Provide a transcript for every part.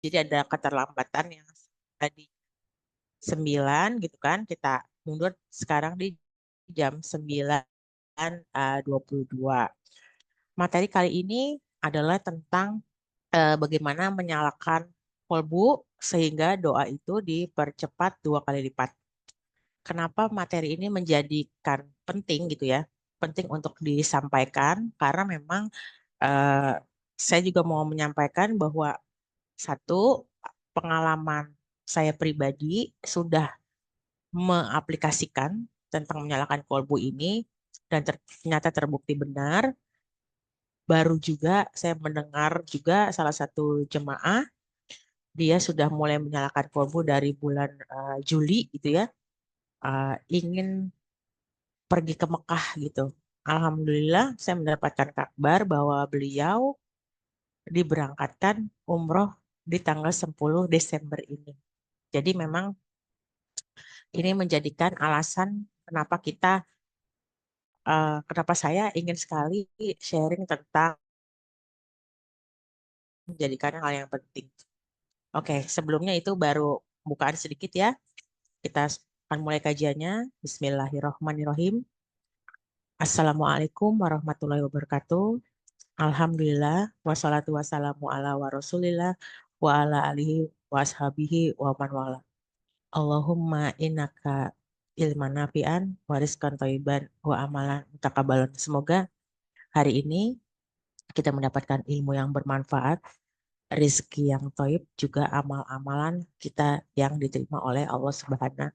Jadi ada keterlambatan yang tadi 9 gitu kan, kita mundur sekarang di jam 9.22. Materi kali ini adalah tentang bagaimana menyalakan kolbu sehingga doa itu dipercepat 2 kali lipat. Kenapa materi ini menjadikan penting gitu ya? Penting untuk disampaikan karena memang eh, saya juga mau menyampaikan bahwa satu, pengalaman saya pribadi sudah mengaplikasikan tentang menyalakan kolbu ini dan ternyata terbukti benar. Baru juga saya mendengar juga salah satu jemaah dia sudah mulai menyalakan kolbu dari bulan Juli gitu ya, ingin pergi ke Mekah gitu. Alhamdulillah saya mendapatkan kabar bahwa beliau diberangkatkan umroh di tanggal 10 Desember ini. Jadi memang ini menjadikan alasan kenapa kenapa saya ingin sekali sharing tentang menjadikan hal yang penting. Oke, sebelumnya itu baru bukaan sedikit ya. Kita akan mulai kajiannya. Bismillahirrohmanirrohim. Assalamualaikum warahmatullahi wabarakatuh. Alhamdulillah, wassalatu wassalamu ala wa rasulillah wa ala alihi wa ashabihi wa man wala. Allahumma innaka ilman nafi'an wa rizqan thayyiban wa amalan mutaqabbalan. Semoga hari ini kita mendapatkan ilmu yang bermanfaat, rezeki yang thayyib, juga amal-amalan kita yang diterima oleh Allah Subhanahu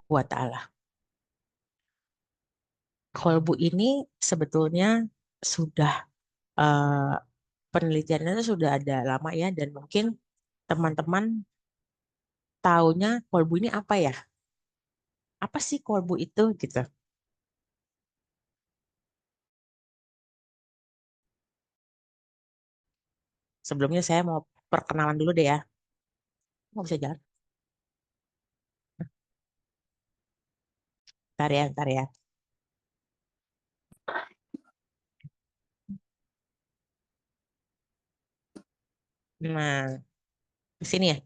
wa taala. Kolbu ini sebetulnya sudah eh, penelitiannya itu sudah ada lama ya, dan mungkin teman-teman taunya kolbu ini apa ya? Apa sih kolbu itu gitu? Sebelumnya saya mau perkenalan dulu deh ya. Mau bisa jalan? Ntar ya, ntar ya. Nah, di sini ya.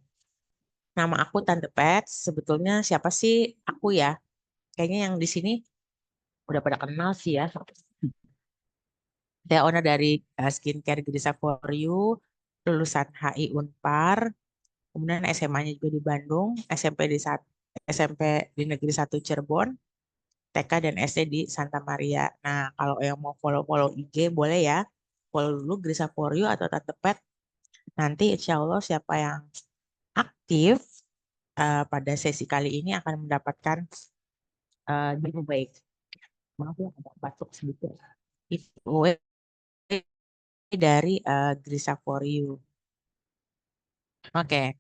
Nama aku Tante Pet. Sebetulnya siapa sih aku ya? Kayaknya yang di sini udah pada kenal sih ya. Saya owner dari Skincare Grisa For You, lulusan HI Unpar, kemudian SMA-nya juga di Bandung, SMP di Negeri 1 Cirebon, TK dan SD di Santa Maria. Nah, kalau yang mau follow-follow IG boleh ya. Follow dulu Grisa For You atau Tante Pet. Nanti insya Allah siapa yang aktif pada sesi kali ini akan mendapatkan giveaway. Maaf ya, agak batuk sedikit. Giveaway dari Grisa For You. Oke,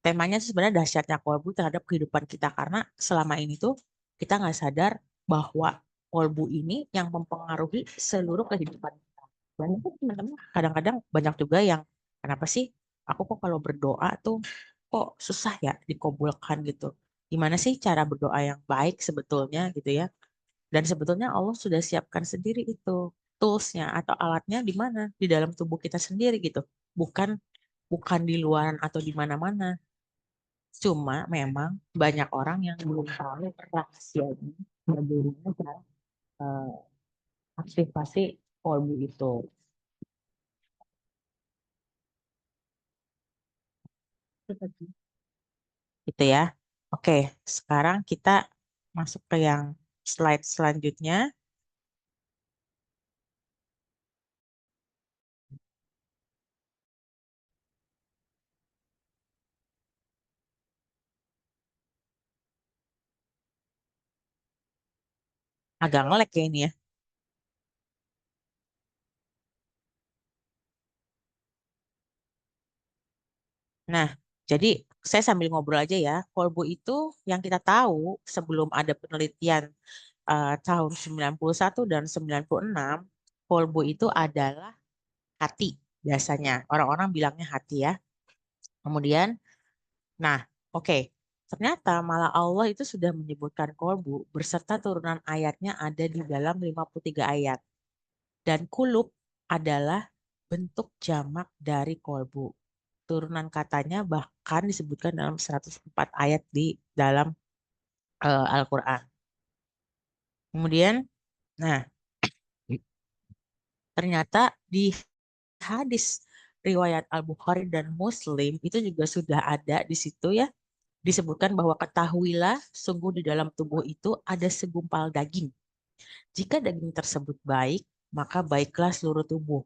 temanya sih sebenarnya dahsyatnya kolbu terhadap kehidupan kita karena selama ini tuh kita nggak sadar bahwa kolbu ini yang mempengaruhi seluruh kehidupan kita. Banyak tuh teman-teman kadang-kadang banyak juga yang kenapa sih aku kok kalau berdoa tuh kok susah ya dikabulkan gitu. Gimana sih cara berdoa yang baik sebetulnya gitu ya? Dan sebetulnya Allah sudah siapkan sendiri itu toolsnya atau alatnya di mana? Di dalam tubuh kita sendiri gitu. Bukan bukan di luaran atau di mana-mana. Cuma memang banyak orang yang belum tahu rahasianya bagaimana cara eh, aktivasi kolbu itu. Gitu ya. Oke, sekarang kita masuk ke yang slide selanjutnya. Agak ngelek ya ini ya. Nah, jadi saya sambil ngobrol aja ya. Kolbu itu yang kita tahu sebelum ada penelitian tahun 91 dan 96, kolbu itu adalah hati biasanya. Orang-orang bilangnya hati ya. Kemudian, nah, oke. Ternyata malah Allah itu sudah menyebutkan kolbu beserta turunan ayatnya ada di dalam 53 ayat. Dan kulub adalah bentuk jamak dari kolbu. turunan katanya bahkan disebutkan dalam 104 ayat di dalam Al-Quran. Kemudian, nah ternyata di hadis riwayat Al-Bukhari dan Muslim itu juga sudah ada di situ ya, disebutkan bahwa ketahuilah sungguh di dalam tubuh itu ada segumpal daging. Jika daging tersebut baik, maka baiklah seluruh tubuh.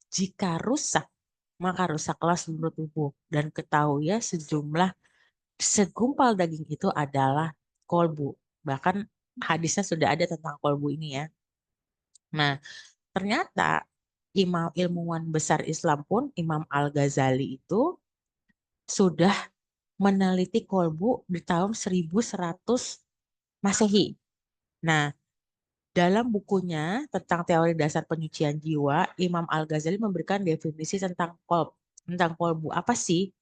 Jika rusak, maka rusaklah seluruh tubuh. Dan ketahui ya segumpal daging itu adalah kolbu. Bahkan hadisnya sudah ada tentang kolbu ini ya. Nah, ternyata imam ilmuwan besar Islam pun Imam Al-Ghazali itu sudah meneliti kolbu di tahun 1100 Masehi. Nah, dalam bukunya tentang teori dasar penyucian jiwa, Imam Al-Ghazali memberikan definisi tentang kolb. Tentang kolbu apa sih?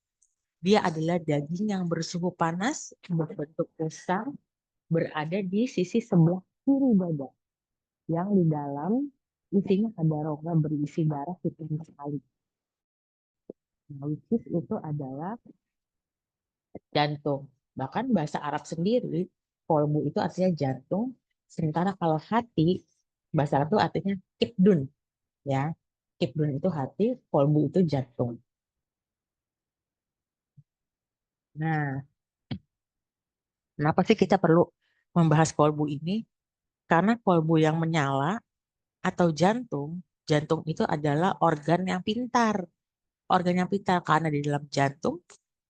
Dia adalah daging yang bersuhu panas, berbentuk usang, berada di sisi sebelah kiri dada, yang di dalam isinya ada rongga berisi darah hitam sekali. Nah, which is itu adalah jantung. Bahkan bahasa Arab sendiri, kolbu itu artinya jantung, sementara kalau hati, bahasa Arab itu artinya kibdun, ya. Kibdun itu hati, kolbu itu jantung. Nah, kenapa sih kita perlu membahas kolbu ini? Karena kolbu yang menyala atau jantung, jantung itu adalah organ yang pintar. Organ yang pintar karena di dalam jantung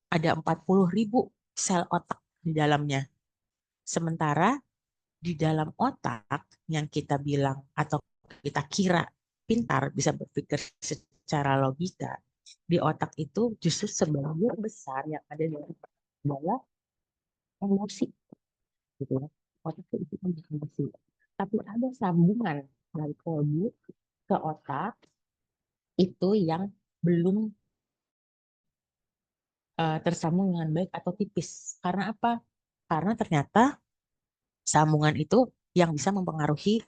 ada 40.000 sel otak di dalamnya. Sementara di dalam otak yang kita bilang atau kita kira pintar, bisa berpikir secara logika, di otak itu justru sebagian besar yang ada di otak adalah emosi, gitu ya. Otak itu emosi. Tapi ada sambungan dari kolbu ke otak itu yang belum tersambung dengan baik atau tipis. Karena apa? Karena ternyata sambungan itu yang bisa mempengaruhi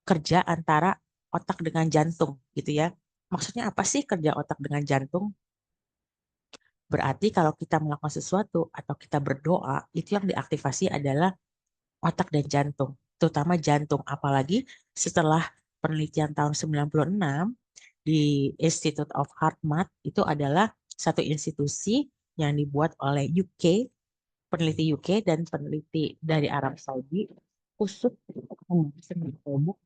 kerja antara otak dengan jantung, gitu ya. Maksudnya apa sih kerja otak dengan jantung? Berarti kalau kita melakukan sesuatu atau kita berdoa, itu yang diaktifasi adalah otak dan jantung, terutama jantung. Apalagi setelah penelitian tahun 96 di Institute of Heart Math, itu adalah satu institusi yang dibuat oleh UK, peneliti UK dan peneliti dari Arab Saudi, khusus untuk membahas tentang kolbu.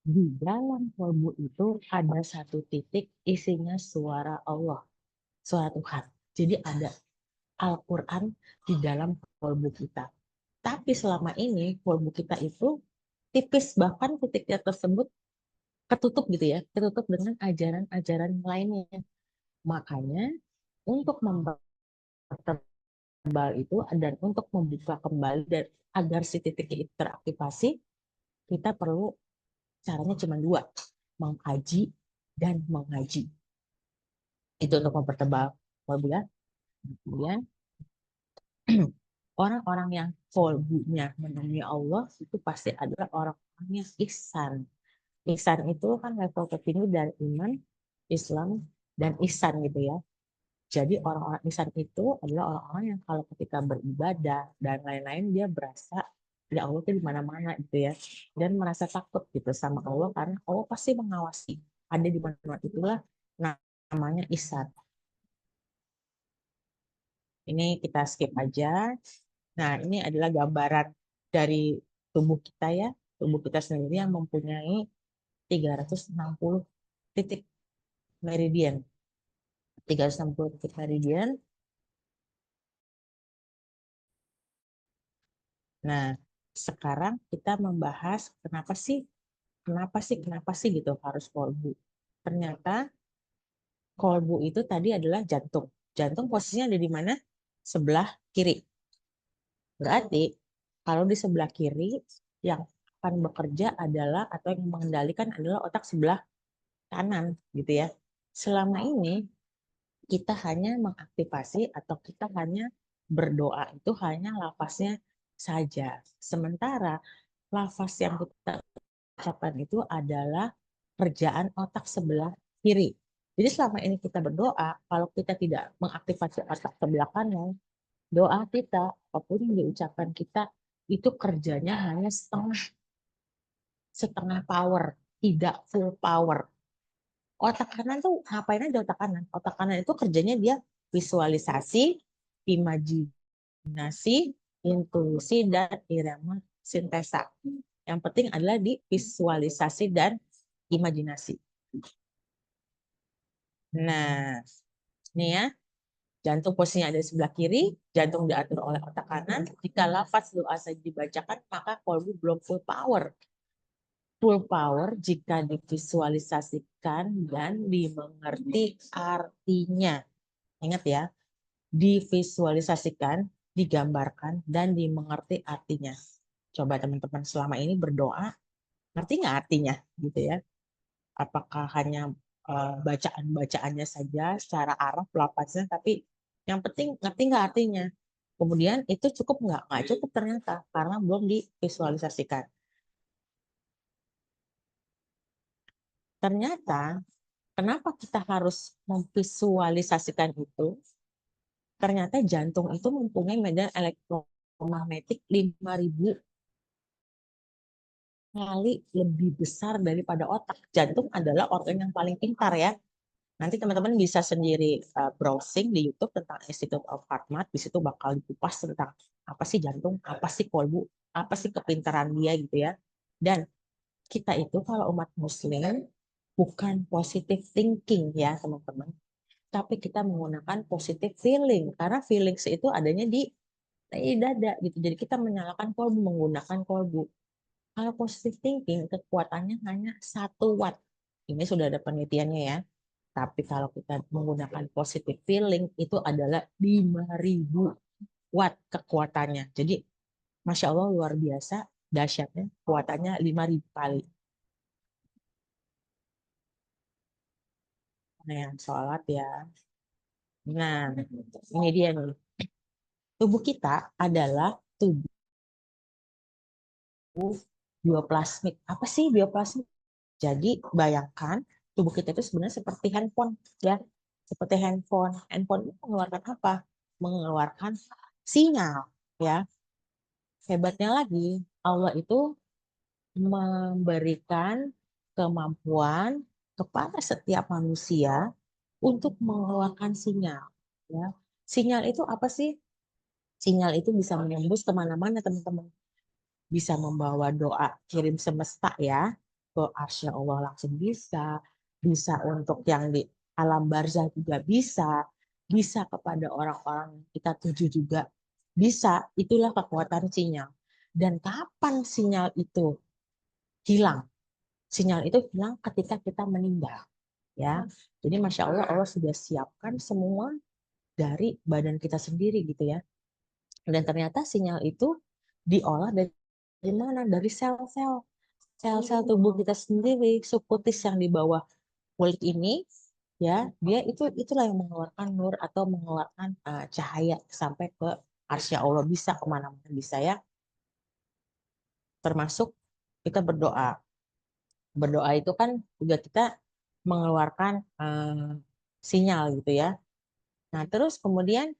Di dalam kolbu itu ada satu titik isinya suara Allah, suara Tuhan. Jadi ada Al-Quran di dalam kolbu kita. Tapi selama ini kolbu kita itu tipis, bahkan titiknya tersebut ketutup gitu ya, ketutup dengan ajaran-ajaran lainnya. Makanya untuk mempertebal itu dan untuk membuka kembali dan agar si titik itu teraktivasi, kita perlu caranya cuma dua, mengkaji dan mengaji. Itu untuk mempertebal kolbu ya. Kemudian orang-orang yang kolbunya menemui Allah itu pasti adalah orang-orang yang ihsan. Ihsan itu kan level tertinggi dari iman, Islam, dan ihsan gitu ya. Jadi orang-orang ihsan itu adalah orang-orang yang kalau ketika beribadah dan lain-lain dia berasa ya Allah itu di mana-mana gitu ya. Dan merasa takut gitu sama Allah karena Allah pasti mengawasi. Ada di mana-mana, itulah namanya ihsan. Ini kita skip aja. Nah, ini adalah gambaran dari tubuh kita ya. Tubuh kita sendiri yang mempunyai 360 titik meridian. 360 titik meridian. Nah, sekarang kita membahas kenapa sih gitu harus kolbu. Ternyata kolbu itu tadi adalah jantung. Jantung posisinya ada di mana? Sebelah kiri. Berarti kalau di sebelah kiri yang akan bekerja adalah atau yang mengendalikan adalah otak sebelah kanan gitu ya. Selama ini kita hanya mengaktifasi atau kita hanya berdoa itu hanya lafaznya saja. Sementara lafaz yang kita ucapkan itu adalah kerjaan otak sebelah kiri. Jadi selama ini kita berdoa, kalau kita tidak mengaktifasi otak sebelah kanan, doa kita, apapun yang diucapkan kita, itu kerjanya hanya setengah power, tidak full power. Otak kanan tuh ngapain aja otak kanan? Otak kanan itu kerjanya dia visualisasi, imajinasi, intuisi, dan irama sintesa. Yang penting adalah di visualisasi dan imajinasi. Nah, ini ya, jantung posisinya ada di sebelah kiri, jantung diatur oleh otak kanan. Jika lafaz doa saja dibacakan, maka kolbu belum full power. Full power jika divisualisasikan dan dimengerti artinya. Ingat ya, divisualisasikan, digambarkan, dan dimengerti artinya. Coba teman-teman selama ini berdoa, ngerti nggak artinya? Gitu ya. Apakah hanya bacaan-bacaannya saja secara araf, lafaznya, tapi yang penting ngerti nggak artinya. Kemudian itu cukup nggak? Nggak cukup ternyata, karena belum divisualisasikan. Ternyata, kenapa kita harus memvisualisasikan itu? Ternyata jantung itu mempunyai medan elektromagnetik 5.000 kali lebih besar daripada otak. Jantung adalah organ yang paling pintar ya. Nanti teman-teman bisa sendiri browsing di YouTube tentang Institute of Heart Math. Di situ bakal dikupas tentang apa sih jantung, apa sih kolbu, apa sih kepintaran dia gitu ya. Dan kita itu kalau umat muslim bukan positive thinking ya teman-teman. Tapi kita menggunakan positive feeling. Karena feelings itu adanya di dada gitu. Jadi kita menyalakan kolbu, menggunakan kolbu. Kalau positive thinking, kekuatannya hanya 1 watt. Ini sudah ada penelitiannya ya. Tapi kalau kita menggunakan positive feeling, itu adalah 5.000 watt kekuatannya. Jadi, Masya Allah luar biasa, dahsyatnya, kuatannya 5.000 kali. Nah, yang sholat ya. Nah, ini dia nih. Tubuh kita adalah tubuh bioplasmik. Apa sih bioplasmik? Jadi bayangkan tubuh kita itu sebenarnya seperti handphone ya, seperti handphone. Handphone itu mengeluarkan apa? Mengeluarkan sinyal ya. Hebatnya lagi, Allah itu memberikan kemampuan kepada setiap manusia untuk mengeluarkan sinyal ya. Sinyal itu apa sih? Sinyal itu bisa menembus kemana-mana teman-teman. Bisa membawa doa kirim semesta ya ke arsy Allah langsung bisa untuk yang di alam barzah juga bisa kepada orang-orang yang kita tuju juga bisa. Itulah kekuatan sinyal. Dan kapan sinyal itu hilang? Sinyal itu hilang ketika kita meninggal ya. Jadi Masya Allah, Allah sudah siapkan semua dari badan kita sendiri gitu ya. Dan ternyata sinyal itu diolah dari mana? Dari sel-sel. Sel-sel tubuh kita sendiri, subkutis yang di bawah kulit ini, ya, dia itulah yang mengeluarkan nur atau mengeluarkan cahaya sampai ke arsy Allah, bisa kemana-mana bisa ya. Termasuk kita berdoa. Berdoa itu kan juga kita mengeluarkan sinyal gitu ya. Nah, terus kemudian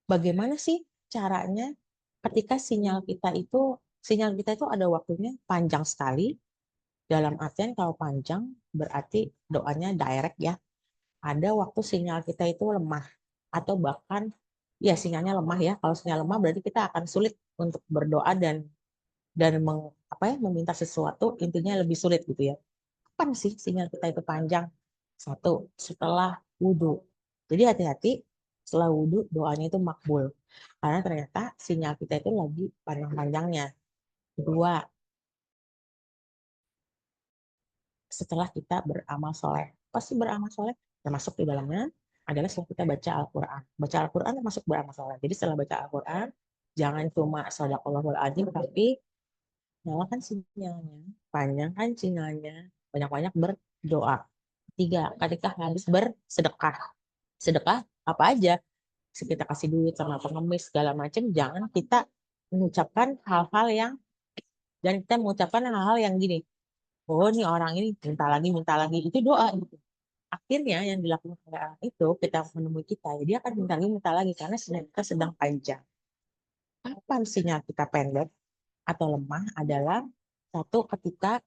bagaimana sih caranya ketika sinyal kita itu ada waktunya panjang sekali. Dalam artian kalau panjang berarti doanya direct ya. Ada waktu sinyal kita itu lemah atau bahkan ya sinyalnya lemah ya. Kalau sinyal lemah berarti kita akan sulit untuk berdoa dan meminta sesuatu, intinya lebih sulit gitu ya. Kapan sih sinyal kita itu panjang? Satu, setelah wudhu. Jadi hati-hati, setelah wudhu doanya itu makbul. Karena ternyata sinyal kita itu lagi panjang-panjangnya. Kedua, setelah kita beramal soleh. Pasti beramal soleh, termasuk di dalamnya adalah setelah kita baca Al-Quran. Baca Al-Quran termasuk beramal soleh. Jadi setelah baca Al-Quran, jangan cuma shadaqallahul adzim, tapi nyalakan sinyalnya, panjangkan sinyalnya, banyak-banyak berdoa. Tiga, ketika habis bersedekah. Sedekah apa aja? Kita kasih duit sama pengemis segala macam, jangan kita mengucapkan hal-hal yang dan kita mengucapkan hal-hal yang gini. Oh, ini orang ini minta lagi itu doa gitu. akhirnya yang dilakukan oleh anak itu, kita menemui kita, ya dia akan minta lagi karena sinyal kita sedang panjang. Kapan sinyal kita pendek atau lemah adalah satu ketika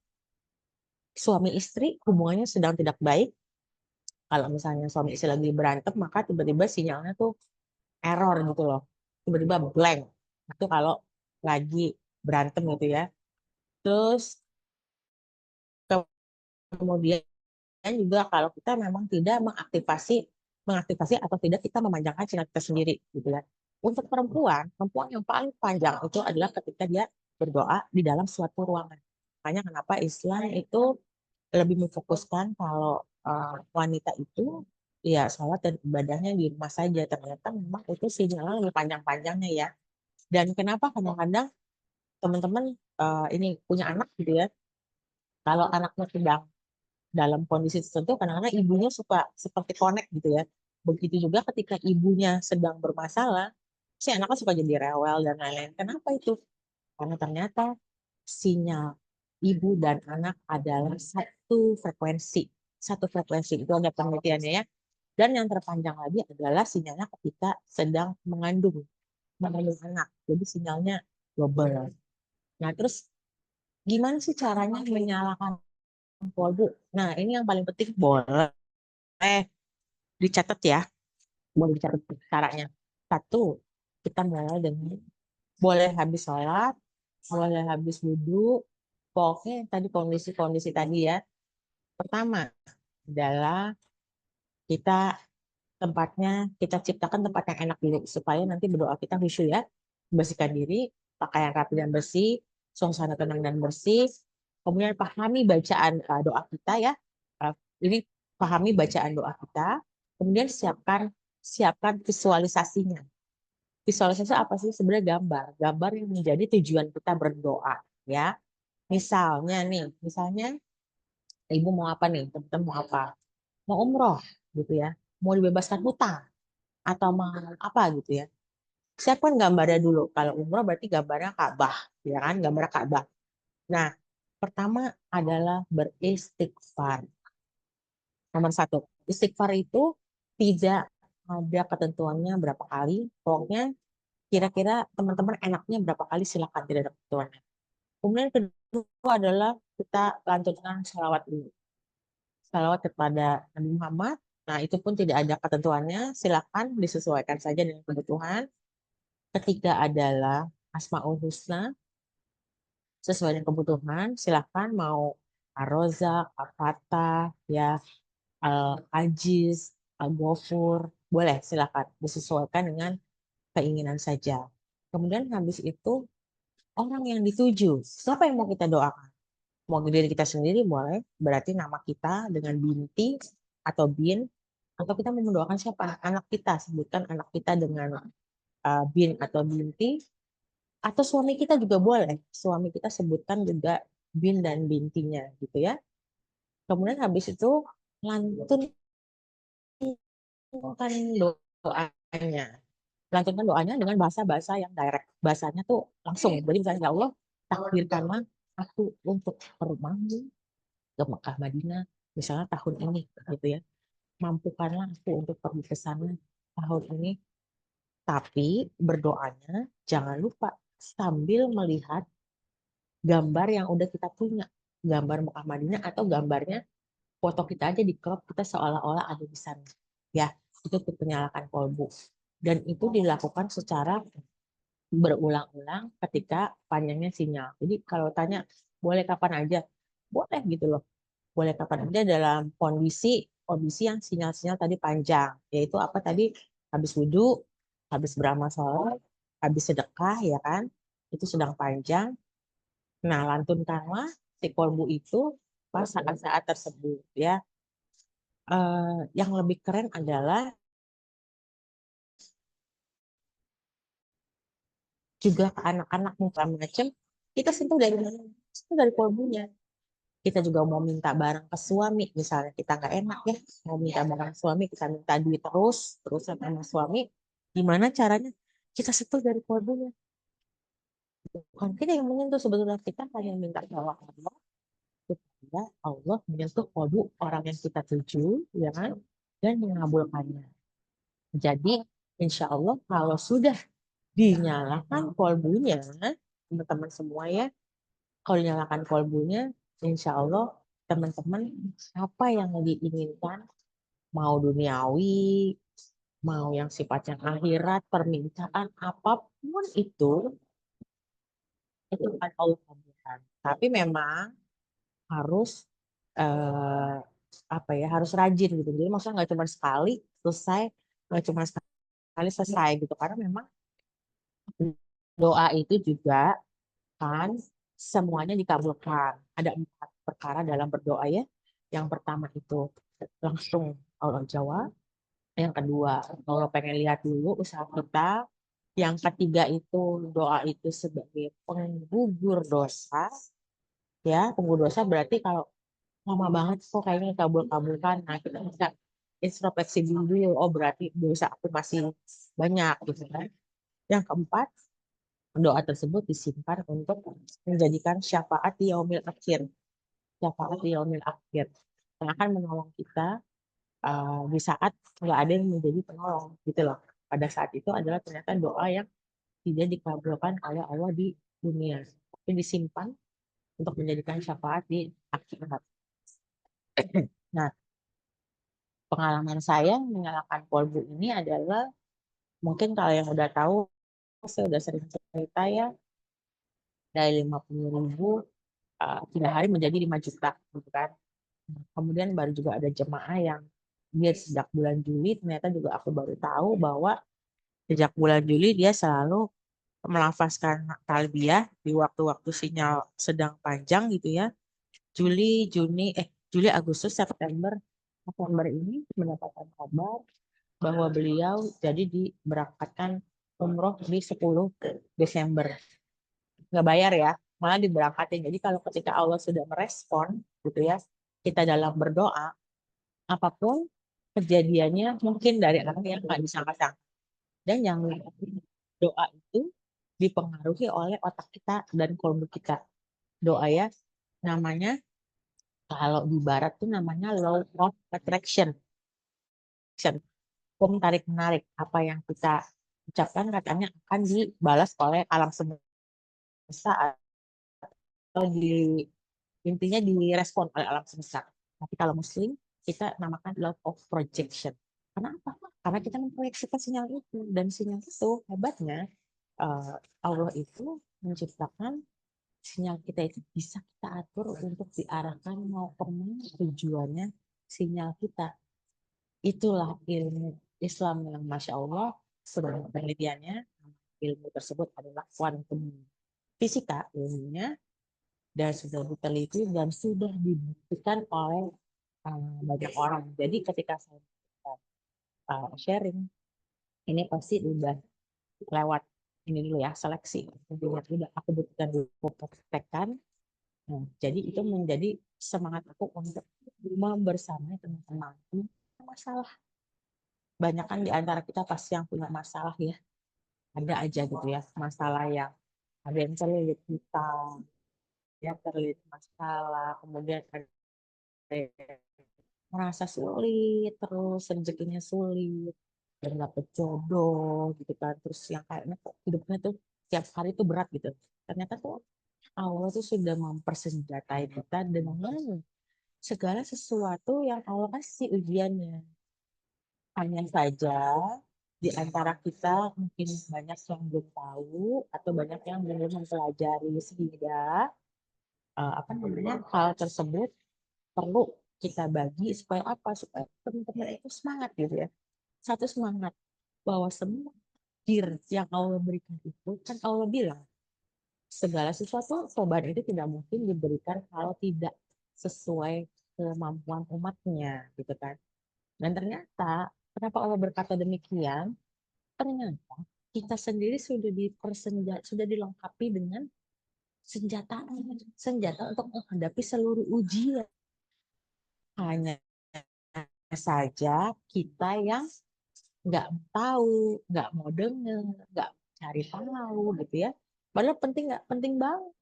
suami istri hubungannya sedang tidak baik. Kalau misalnya suami istri lagi berantem, maka tiba-tiba sinyalnya tuh error gitu loh. Tiba-tiba blank. Itu kalau lagi berantem gitu ya. Terus kemudian juga kalau kita memang tidak mengaktifasi atau tidak kita memanjangkan sinyal kita sendiri gitu ya. Untuk perempuan yang paling panjang itu adalah ketika dia berdoa di dalam suatu ruangan. Makanya kenapa Islam itu lebih memfokuskan kalau wanita itu ya sholat dan ibadahnya di rumah saja. Ternyata memang itu sinyalnya lebih panjang-panjangnya ya. Dan kenapa kadang-kadang teman-teman ini punya anak gitu ya, kalau anaknya sedang dalam kondisi tertentu kadang-kadang ibunya suka seperti connect gitu ya. Begitu juga ketika ibunya sedang bermasalah, si anaknya suka jadi rewel dan lain-lain. Kenapa itu? Karena ternyata sinyal ibu dan anak adalah satu frekuensi. Satu frekuensi itu ada penelitiannya ya. Dan yang terpanjang lagi adalah sinyalnya ketika sedang mengandung anak. Jadi sinyalnya double. Nah, terus gimana sih caranya menyalakan polbu? Nah, ini yang paling penting boleh dicatat ya. Boleh dicatat caranya. Satu, kita mulai dengan boleh habis sholat, boleh habis wudhu. Pokoknya tadi kondisi-kondisi tadi ya. Pertama adalah kita kita ciptakan tempat yang enak dulu supaya nanti berdoa kita khusyuk ya. Bersihkan diri, pakaian rapi dan bersih, suasana tenang dan bersih. Kemudian pahami bacaan doa kita ya. Ini pahami bacaan doa kita. Kemudian siapkan visualisasinya. Visualisasi apa sih? Sebenarnya gambar yang menjadi tujuan kita berdoa ya. Misalnya ibu mau apa nih? Teman-teman mau apa? Mau umroh gitu ya. Mau dibebaskan hutang atau mau apa gitu ya. Siapkan gambarnya dulu. Kalau umroh berarti gambarnya Ka'bah, ya kan? Gambar Ka'bah. Nah, pertama adalah beristighfar. Nomor satu, istighfar itu tidak ada ketentuannya berapa kali. Pokoknya kira-kira teman-teman enaknya berapa kali silakan, tidak ada ketentuannya. Kemudian kedua adalah kita lanjutkan salawat dulu. Salawat kepada Nabi Muhammad. Nah, itu pun tidak ada ketentuannya. Silakan disesuaikan saja dengan kebutuhan. Ketiga adalah Asmaul Husna sesuai dengan kebutuhan. Silakan mau Ar-Rozak, Al-Fatah, ya, Al-Ajiz, Al-Ghafur, boleh silakan disesuaikan dengan keinginan saja. Kemudian habis itu orang yang dituju, siapa yang mau kita doakan? Mau diri kita sendiri boleh, berarti nama kita dengan binti atau bin, atau kita mau mendoakan siapa? Anak kita, sebutkan anak kita dengan bin atau binti, atau suami kita juga boleh. Suami kita sebutkan juga bin dan bintinya gitu ya. Kemudian habis itu lantunkan doanya. Lantunkan doanya dengan bahasa-bahasa yang direct. Bahasanya tuh langsung. Jadi misalnya ya Allah, takdirkanlah aku untuk pergi ke Mekah Madinah misalnya tahun ini gitu ya. Mampukanlah aku untuk pergi ke sana tahun ini. Tapi berdoanya jangan lupa sambil melihat gambar yang udah kita punya, gambar Mekah Madinah atau gambarnya foto kita aja di crop, kita seolah-olah ada di sana ya. Itu penyalakan kolbu dan itu dilakukan secara berulang-ulang ketika panjangnya sinyal. Jadi kalau tanya boleh kapan aja, boleh gitu loh, boleh kapan aja dalam kondisi kondisi yang sinyal-sinyal tadi panjang, yaitu apa tadi, habis wudhu, habis beramal sholat, habis sedekah ya kan, itu sedang panjang. Nah, lantunkanlah si kolbu itu pas saat-saat tersebut ya. Yang lebih keren adalah juga ke anak-anak segala macam, kita sentuh dari mana? Sentuh dari kolbunya. Kita juga mau minta barang ke suami, misalnya kita nggak enak ya, mau minta barang ke suami, kita minta duit terus sama suami. Gimana caranya? Kita sentuh dari kolbunya. Bukan kita yang menyentuh, sebetulnya kita hanya minta tolong Allah supaya Allah menyentuh kolbu orang yang kita tuju, ya kan, dan mengabulkannya. Jadi, insya Allah kalau sudah dinyalakan kolbunya, teman-teman semua ya, kalau dinyalakan kolbunya, insya Allah teman-teman apa yang diinginkan, mau duniawi, mau yang sifatnya akhirat, permintaan apapun itu akan Allah kabulkan. Tapi memang harus eh, apa ya, harus rajin gitu. Jadi maksudnya nggak cuma sekali selesai, nggak cuma sekali selesai gitu. Karena memang doa itu juga kan semuanya dikabulkan. Ada 4 perkara dalam berdoa ya. Yang pertama itu langsung Allah jawab. Yang kedua, Allah pengen lihat dulu usaha kita. Yang ketiga itu doa itu sebagai penggugur dosa. Ya, penggugur dosa berarti kalau lama banget kok kayaknya kabul-kabulkan. Nah, kita bisa introspeksi dulu. Oh, berarti dosa aku masih banyak gitu kan. Yang keempat, doa tersebut disimpan untuk menjadikan syafaat di yaumil akhir. Syafaat di yaumil akhir. Yang akan menolong kita di saat nggak ada yang menjadi penolong gitu loh. Pada saat itu adalah ternyata doa yang tidak dikabulkan oleh Allah di dunia. Tapi disimpan untuk menjadikan syafaat di akhirat. Nah, pengalaman saya menyalakan kolbu ini adalah mungkin kalau yang udah tahu, saya udah sering cerita ya, dari 50.000 3 hari menjadi 5 juta gitu kan. Kemudian baru juga ada jemaah yang dia sejak bulan Juli, ternyata juga aku baru tahu bahwa sejak bulan Juli dia selalu melafazkan talbiyah di waktu-waktu sinyal sedang panjang gitu ya. Juli, Agustus, September, November ini mendapatkan kabar bahwa beliau jadi diberangkatkan umroh di 10 Desember. Nggak bayar ya, malah diberangkatin. Jadi kalau ketika Allah sudah merespon gitu ya, kita dalam berdoa, apapun kejadiannya mungkin dari arah yang nggak disangka-sangka. Dan yang doa itu dipengaruhi oleh otak kita dan kolbu kita. Doa ya, namanya kalau di barat tuh namanya law of attraction. Hukum tarik menarik. Apa yang kita ucapkan katanya akan dibalas oleh alam semesta atau intinya direspon oleh alam semesta. Tapi kalau Muslim kita namakan law of projection. Kenapa? Karena kita memproyeksikan sinyal itu dan sinyal itu hebatnya Allah itu menciptakan sinyal kita itu bisa kita atur untuk diarahkan mau kemana tujuannya sinyal kita. Itulah ilmu Islam yang Masya Allah sebenarnya penelitiannya ilmu tersebut adalah kuantum fisika ilmunya dan sudah diteliti dan sudah dibuktikan oleh banyak orang. Jadi ketika saya sharing ini pasti udah lewat ini dulu ya seleksi. Udah aku buktikan dulu praktekkan. Nah, jadi itu menjadi semangat aku untuk membersamai teman-teman masalah. Banyak kan di antara kita pasti yang punya masalah ya. Ada aja gitu ya masalah yang ada yang terlilit hutang, ya terlilit masalah, kemudian ada yang merasa sulit, terus rezekinya sulit, dan dapet jodoh gitu kan, terus yang kayaknya kok hidupnya tuh tiap hari tuh berat gitu. Ternyata tuh Allah tuh sudah mempersenjatai kita dengan segala sesuatu yang Allah kasih ujiannya. Hanya saja di antara kita mungkin banyak yang belum tahu atau banyak yang belum mempelajari sehingga apa namanya hal tersebut perlu kita bagi supaya apa? Supaya teman-teman itu semangat gitu ya. Satu semangat bahwa semua takdir yang Allah berikan itu kan Allah bilang segala sesuatu cobaan itu tidak mungkin diberikan kalau tidak sesuai kemampuan umatnya gitu kan. Dan ternyata kenapa Allah berkata demikian? Ternyata kita sendiri sudah dilengkapi dengan senjata senjata untuk menghadapi seluruh ujian. Hanya saja kita yang nggak tahu, nggak mau dengar, nggak cari tahu gitu ya. Padahal penting nggak penting banget.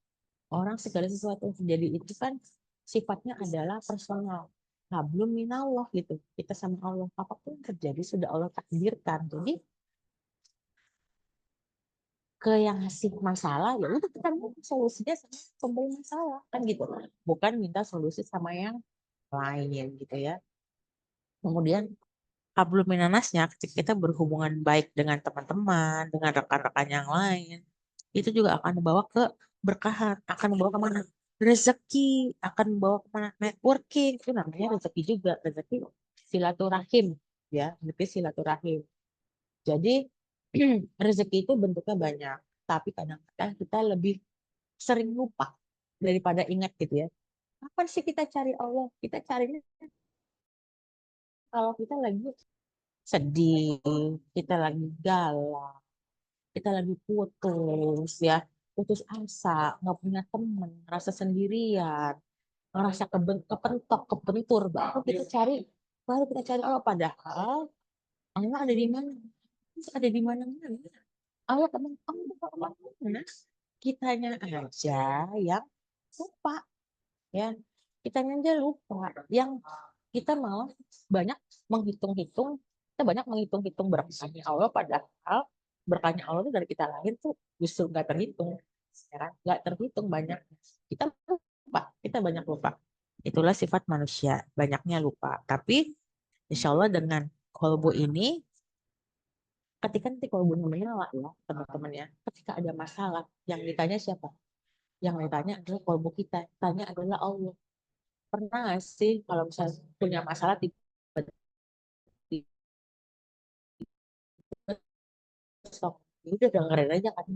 Orang segala sesuatu yang terjadi itu kan sifatnya adalah personal. Nah, belum minallah gitu. Kita sama Allah. Apapun yang terjadi sudah Allah takdirkan. Jadi ke yang ngasih masalah ya udah kita minta solusinya sama pemberi masalah kan gitu. Bukan minta solusi sama yang lain gitu ya. Kemudian hablum minanasnya ketika kita berhubungan baik dengan teman-teman, dengan rekan-rekan yang lain, itu juga akan membawa ke berkahan, akan membawa kemana? Rezeki, akan membawa kemana? Networking, itu namanya rezeki juga, rezeki silaturahim, ya, rezeki silaturahim. Jadi rezeki itu bentuknya banyak, tapi kadang-kadang kita lebih sering lupa daripada ingat gitu ya. Kapan sih kita cari Allah? Kita carinya kalau kita lagi sedih, kita lagi galau, kita lagi putus ya, putus asa, nggak punya temen, ngerasa sendirian, ngerasa kepentok, kebentur, baru kita cari Allah. Padahal Allah ada di mana? Terus ada di mana-mana. Allah teman Allah mana? Kitanya aja yang lupa ya, kitanya aja lupa, yang kita malah banyak menghitung-hitung, kita banyak menghitung-hitung berkahnya Allah, padahal berkahnya Allah itu dari kita lahir tuh justru nggak terhitung, ya kan? Nggak terhitung banyak, kita lupa, kita banyak lupa. Itulah sifat manusia, banyaknya lupa. Tapi insya Allah dengan kolbu ini, ketika nanti kolbunya menyala ya teman-teman ya, ketika ada masalah yang ditanya siapa? Yang ditanya adalah kolbu kita, tanya adalah Allah. Pernah nggak sih kalau misalnya punya masalah tiba-tiba stop, ya udah dengerin aja kan,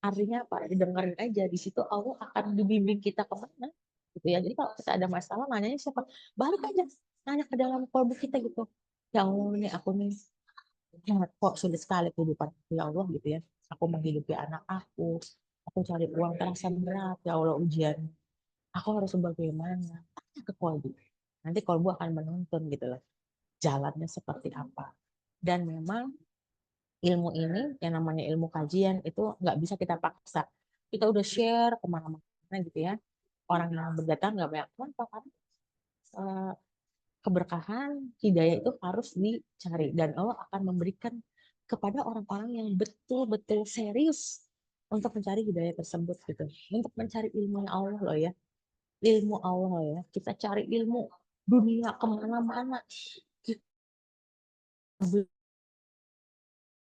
artinya apa, didengerin aja, di situ Allah akan dibimbing kita kemana gitu ya. Jadi kalau kita ada masalah nanyanya siapa, balik aja nanya ke dalam kalbu kita gitu, ya Allah nih aku nih, ya, kok sulit sekali kehidupan ya Allah gitu ya, aku menghidupi anak aku cari uang terasa berat ya Allah ujian, aku harus bagaimana, tanya ke kalbu, nanti kalbu akan menuntun gitu loh jalannya seperti apa. Dan memang ilmu ini yang namanya ilmu kajian itu nggak bisa kita paksa. Kita udah share kemana-mana gitu ya. Orang yang berdatang nggak banyak. Kenapa? Karena eh, keberkahan hidayah itu harus dicari dan Allah akan memberikan kepada orang-orang yang betul-betul serius untuk mencari hidayah tersebut gitu. Untuk mencari ilmu Allah loh ya. Ilmu Allah ya. Kita cari ilmu dunia kemana-mana. Kita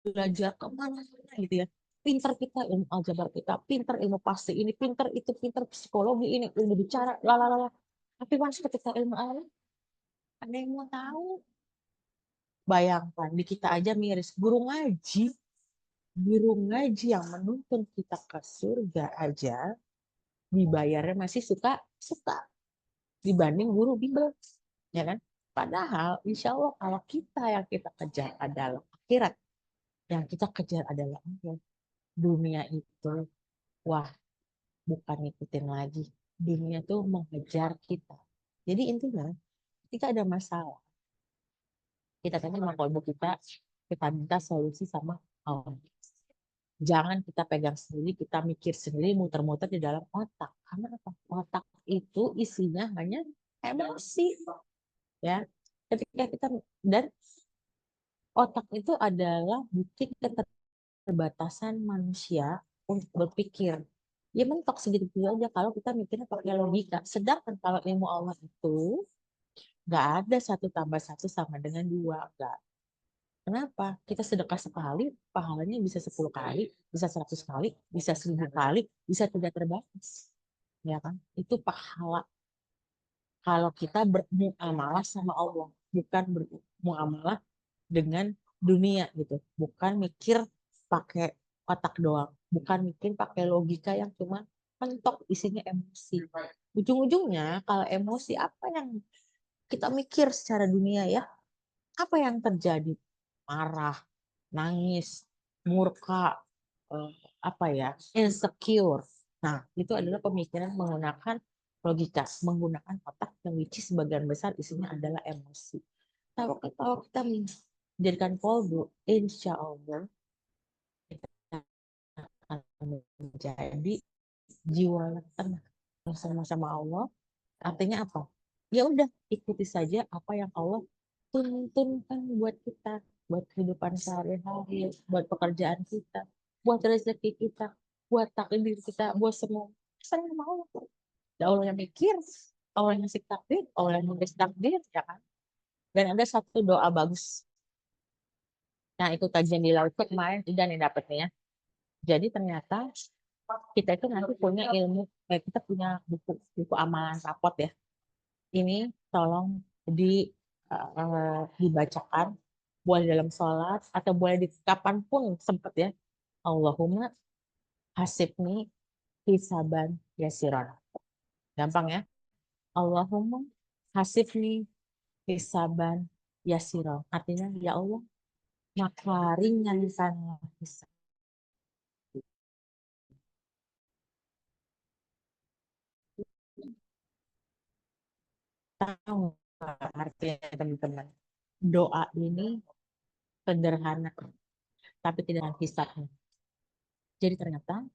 belajar kemana-mana gitu ya. Pinter kita ilmu aljabar, kita pinter ilmu pasti ini, pinter itu, pinter psikologi ini, ilmu bicara lalala. Tapi pas ketika ilmu alam ada yang mau tahu, bayangkan di kita aja miris, guru ngaji yang menuntun kita ke surga aja dibayarnya masih suka suka dibanding guru Bimbel, ya kan? Padahal insya Allah kalau kita kejar adalah akhirat, yang kita kejar adalah akhirat, dunia itu, wah, bukan ngikutin lagi. Dunia tuh mengejar kita. Jadi intinya, ketika ada masalah, kita tanya sama kolbu kita minta solusi sama Allah. Jangan kita pegang sendiri, kita mikir sendiri, muter-muter di dalam otak. Karena apa? Otak itu isinya hanya emosi, ya. Ketika kita dan otak itu adalah bukti keterbatasan manusia untuk berpikir. Ya mentok segitu aja kalau kita mikirnya pakai logika. Sedangkan kalau ilmu Allah itu nggak ada satu tambah satu sama dengan dua. Nggak. Kenapa? Kita sedekah sekali, pahalanya bisa 10 kali, bisa 100 kali, bisa 1000 kali, bisa tidak terbatas. Ya kan? Itu pahala kalau kita bermuamalah sama Allah, bukan bermuamalah dengan dunia gitu. Bukan mikir pakai otak doang, bukan mikir pakai logika yang cuma mentok isinya emosi. Ujung-ujungnya kalau emosi apa yang kita mikir secara dunia ya, apa yang terjadi? Marah, nangis, murka, eh, apa ya, insecure. Nah, itu adalah pemikiran menggunakan logika, menggunakan otak yang which is sebagian besar isinya adalah emosi. Kalau kita menjadikan kolbu, insya Allah kita akan menjadi jiwa yang tenang sama-sama Allah, Artinya apa? Ya udah, ikuti saja apa yang Allah tuntunkan buat kita, buat kehidupan sehari-hari, buat pekerjaan kita, buat rezeki kita, buat takdir kita, buat semua. Saya mau. Ya Allah yang mikir, Allah yang ngasih takdir, Allah yang nulis takdir, ya kan? Dan ada satu doa bagus yang ikut kajian di Laut kemarin udah nih dapetnya. Ya. Jadi ternyata kita itu nanti punya ilmu, kita punya buku buku amalan rapot ya. Ini tolong di dibacakan, boleh dalam sholat atau boleh di kapanpun sempat ya. Allahumma hasibni hisaban yasiron. Gampang ya. Allahumma hasibni hisaban yasiron. Artinya ya Allah, maka ringankanlah hisab. Tahu nggak artinya teman-teman? Doa ini sederhana, tapi tidak ada hisabnya. Jadi ternyata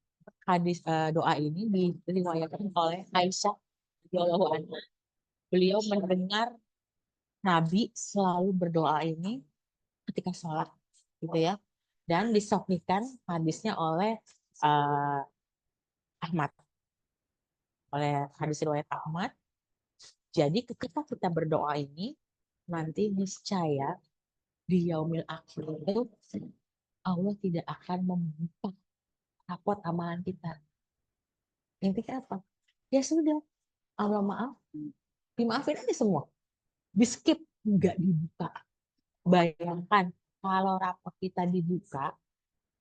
hadis doa ini diriwayatkan oleh Aisyah radhiyallahu anha. Beliau mendengar Nabi selalu berdoa ini ketika sholat, gitu ya. Dan disahihkan hadisnya oleh uh, Ahmad, oleh hadis riwayat Ahmad. Jadi ketika kita berdoa ini, nanti niscaya di yaumil akhir itu Allah tidak akan membuka rapot amalan kita. Intinya apa? Ya sudah, Allah maaf, dimaafin aja semua. Di skip, nggak dibuka. Bayangkan kalau rapot kita dibuka,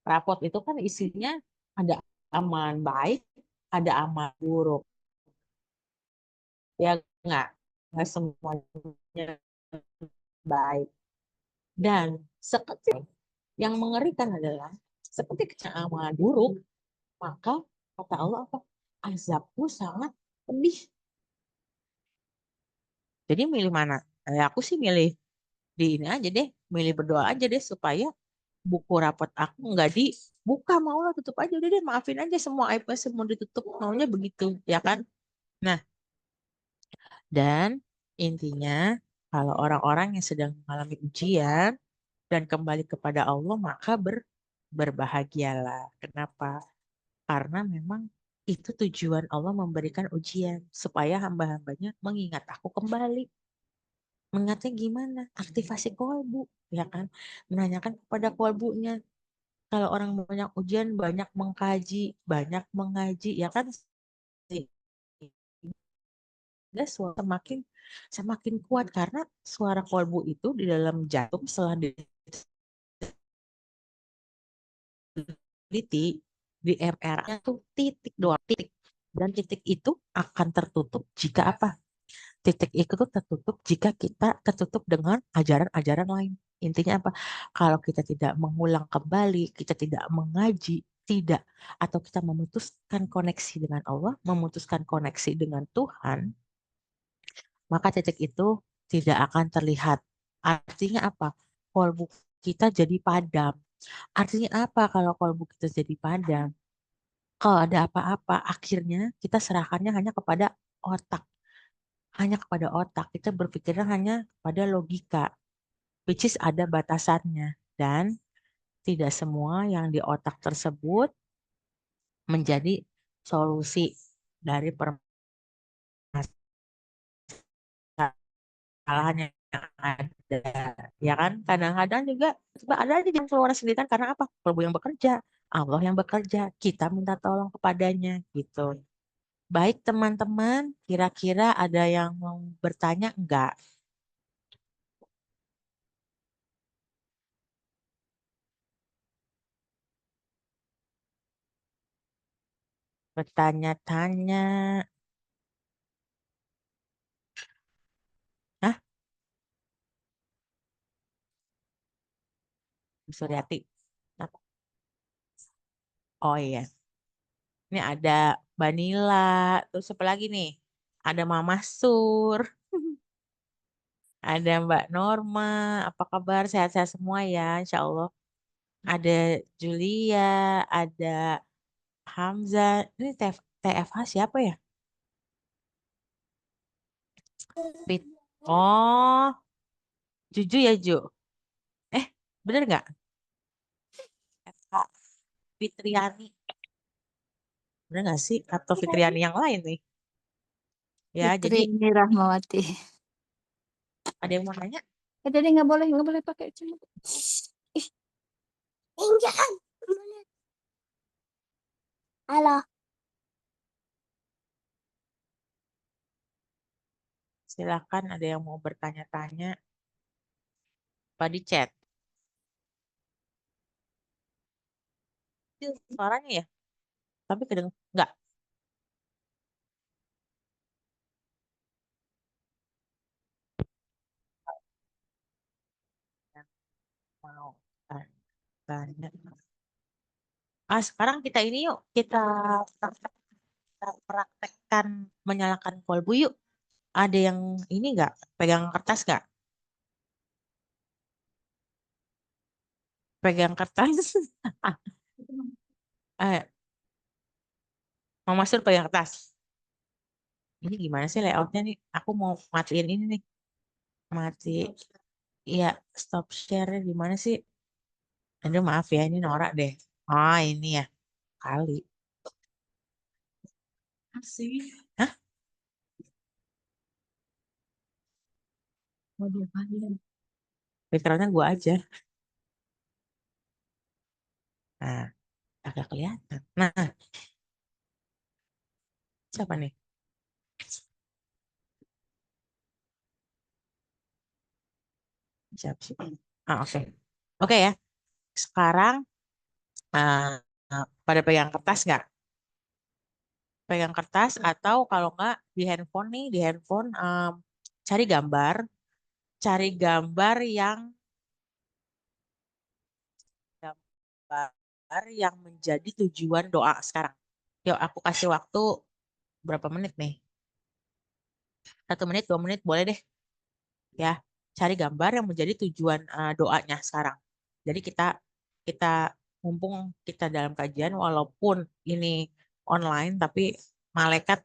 rapot itu kan isinya ada amalan baik, ada amalan buruk. Ya nggak semuanya baik. Dan seketika yang mengerikan adalah seketika amalan buruk, maka kata Allah apa? Azabku sangat pedih. Jadi milih mana? Aku sih milih di ini aja deh, milih berdoa aja deh supaya buku rapot aku nggak dibuka, mau lah tutup aja udah deh, maafin aja semua aibnya semua ditutup, maunya begitu ya kan. Nah, dan intinya kalau orang-orang yang sedang mengalami ujian dan kembali kepada Allah maka berbahagialah. Kenapa? Karena memang itu tujuan Allah memberikan ujian supaya hamba-hambanya mengingat aku kembali. Mengingatnya gimana? Aktivasi kolbu, ya kan? Menanyakan kepada kolbunya. Kalau orang banyak ujian, banyak mengkaji, banyak mengaji, ya kan? Sehingga suara semakin kuat karena suara kolbu itu di dalam jantung setelah diteliti di MR-nya tuh titik doang titik, dan titik itu akan tertutup jika apa? Titik itu tuh tertutup jika kita tertutup dengan ajaran-ajaran lain. Intinya apa? Kalau kita tidak mengulang kembali, kita tidak mengaji, tidak, atau kita memutuskan koneksi dengan Allah, memutuskan koneksi dengan Tuhan, maka titik itu tidak akan terlihat. Artinya apa? Kolbu kita jadi padam. Artinya apa kalau kolbu kita jadi padam? Kalau ada apa-apa, akhirnya kita serahkannya hanya kepada otak. Hanya kepada otak. Kita berpikirnya hanya pada logika, which is ada batasannya. Dan tidak semua yang di otak tersebut menjadi solusi dari permasalahan yang ada. Ya kan? Kadang-kadang juga ada aja yang keluar sendiri kan karena apa? Prabu yang bekerja, Allah yang bekerja, kita minta tolong kepadanya gitu. Baik teman-teman, kira-kira ada yang mau bertanya enggak? Bertanya-tanya. Hah? Bu Suryati. Apa? Oh iya. Ini ada Banila. Terus apa lagi nih? Ada Mama Sur. Ada Mbak Norma. Apa kabar? Sehat-sehat semua ya, Insya Allah. Ada Julia. Ada Hamzah. Ini TFH siapa ya? Fit. Oh, Juju ya, Ju. Eh, bener nggak? FH Fitriani. Bener nggak sih? Atau Fitriani yang lain nih? Ya, Fitri jadi Rahmawati. ada yang mau nanya? Jadi nggak boleh pakai cemut. Ih, jangan. Halo. Silakan ada yang mau bertanya-tanya. Apa di chat? Itu suaranya ya? Tapi kadang nggak. Yang mau tanya. Ah, sekarang kita ini yuk. Kita praktekkan menyalakan kolbu yuk. Ada yang ini nggak? Pegang kertas nggak? Pegang kertas. Eh, Mama Sur pegang kertas. Ini gimana sih layoutnya nih? Aku mau matiin ini nih. Mati. Iya, stop share gimana sih? Aduh maaf ya, ini norak deh. Oh ini ya, kali. Asik. Hah? Mau diapain? Backgroundnya gue aja. Nah, agak kelihatan. Nah, siapa nih? Siapa sih? Ah, oke. Oke ya, sekarang eh, pada pegang kertas nggak? Pegang kertas atau kalau nggak di handphone nih, di handphone cari gambar yang menjadi tujuan doa sekarang. Yuk, aku kasih waktu berapa menit nih? 1 menit, 2 menit, boleh deh ya. Cari gambar yang menjadi tujuan doanya sekarang. Jadi kita kita mumpung kita dalam kajian, walaupun ini online, tapi malaikat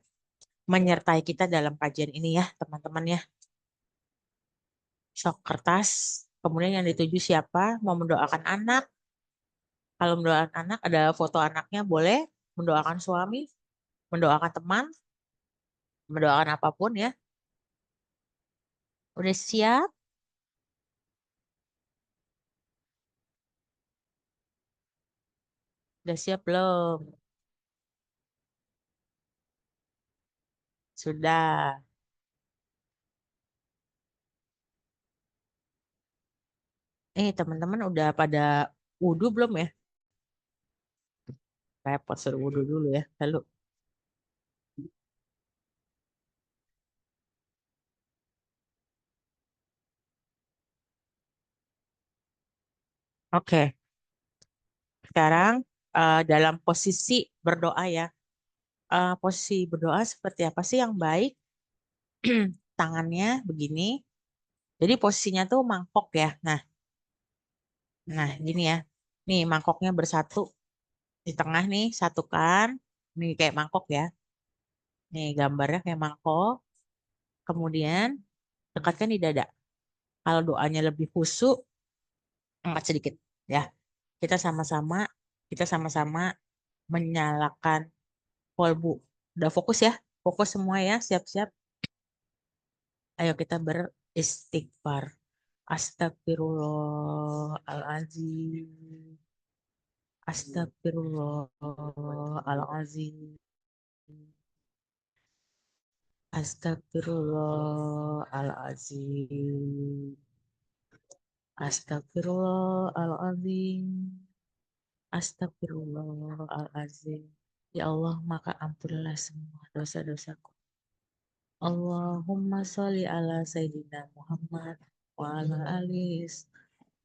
menyertai kita dalam kajian ini ya, teman-teman ya. Sok kertas, kemudian yang dituju siapa? Mau mendoakan anak. Kalau mendoakan anak, ada foto anaknya boleh. Mendoakan suami, mendoakan teman, mendoakan apapun ya. Udah siap? Udah siap belum? Sudah. Teman-teman udah pada wudhu belum ya? Repot suruh wudhu dulu ya. Lalu, oke. Sekarang dalam posisi berdoa ya. Posisi berdoa seperti apa sih yang baik? Tangannya begini. Jadi posisinya tuh mangkok ya. Nah, gini ya. Nih mangkoknya bersatu di tengah nih, satukan. Nih kayak mangkok ya. Nih gambarnya kayak mangkok. Kemudian dekatkan di dada. Kalau doanya lebih khusyuk, angkat sedikit ya. Kita sama-sama kita sama-sama menyalakan kolbu. Udah fokus ya? Fokus semua ya, siap-siap. Ayo kita beristighfar. Astagfirullahaladzim. Astagfirullahaladzim. Astagfirullahaladzim. Astagfirullahaladzim. Astagfirullahaladzim. Ya Allah, maka ampunilah semua dosa-dosaku. Allahumma sholli ala Sayyidina Muhammad wa ala alis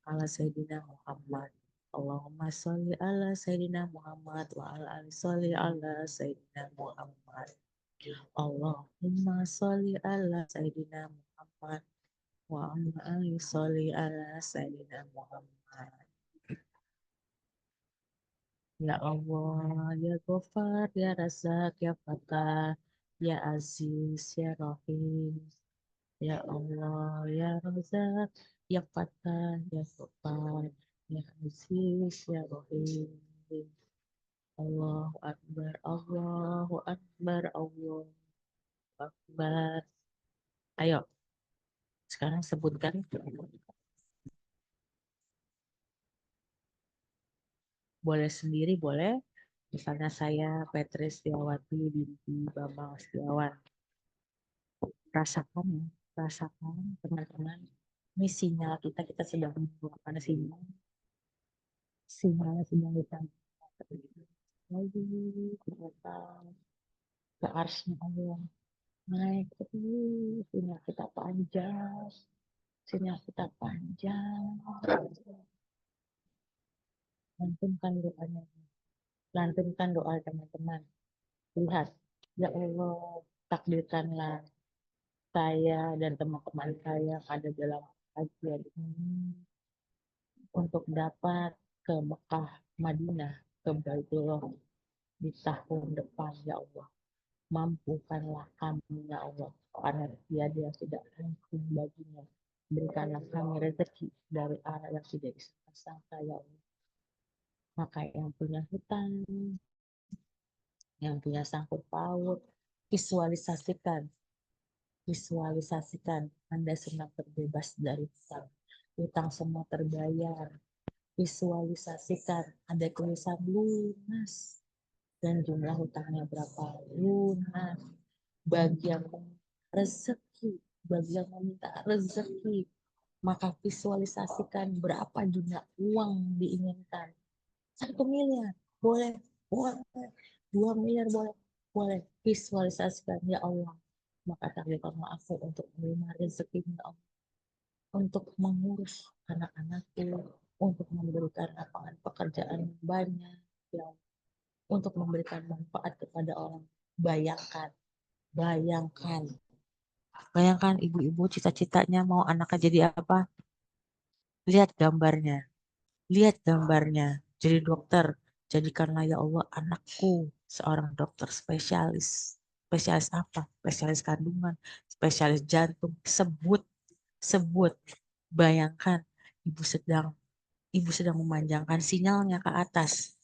ala Sayyidina Muhammad. Allahumma sholli ala Sayyidina Muhammad wa ala alis sholli ala Sayyidina Muhammad. Allahumma sholli ala Sayyidina Muhammad wa ala alis sholli ala Sayyidina Muhammad. Ya Allah, ya Ghaffar, ya Razak, ya Fatah, ya Aziz, ya Rahim. Ya Allah, ya Razak, ya Fatah, ya Sopan, ya Aziz, ya Rahim. Allahu Akbar, Allahu Akbar, Allahu Akbar. Ayo, sekarang sebutkan. Boleh sendiri, boleh. Misalnya saya Petri Setiawati binti Bambang Setiawan. Rasakan ya, rasakan teman-teman. Ini sinyal kita sedang mengeluarkan sinyal. Sinyal sedang kita lagi ke atas, ke arsnya Allah. Naik terus, sinyal kita panjang. Sinyal kita panjang. Lantunkan doanya. Lantunkan doa teman-teman. Lihat, ya Allah, takdirkanlah saya dan teman-teman saya yang ada dalam kajian ini untuk dapat ke Mekah, Madinah, ke Baitullah di tahun depan, ya Allah. Mampukanlah kami, ya Allah, karena tiada yang tidak mungkin baginya. Berikanlah kami rezeki dari arah yang tidak disangka, ya Allah. Maka yang punya hutang, yang punya sangkut paut, visualisasikan, visualisasikan Anda senang terbebas dari hutang. Hutang semua terbayar. Visualisasikan ada tulisan lunas dan jumlah hutangnya berapa, lunas. Bagi yang rezeki, bagi yang meminta rezeki, maka visualisasikan berapa jumlah uang diinginkan. 1 miliar boleh, boleh. 2 miliar boleh, boleh. Visualisasikan, ya Allah. Maka takdirkanlah aku untuk menerima rezeki, ya Allah, untuk mengurus anak-anakku, untuk memberikan lapangan pekerjaan yang banyak, ya Allah, untuk memberikan manfaat kepada orang. Bayangkan, bayangkan, bayangkan ibu-ibu cita-citanya mau anaknya jadi apa? Lihat gambarnya, lihat gambarnya. Jadi dokter, jadikanlah ya Allah anakku seorang dokter spesialis. Spesialis apa? Spesialis kandungan, spesialis jantung. Sebut, sebut. Bayangkan ibu sedang ibu sedang memanjangkan sinyalnya ke atas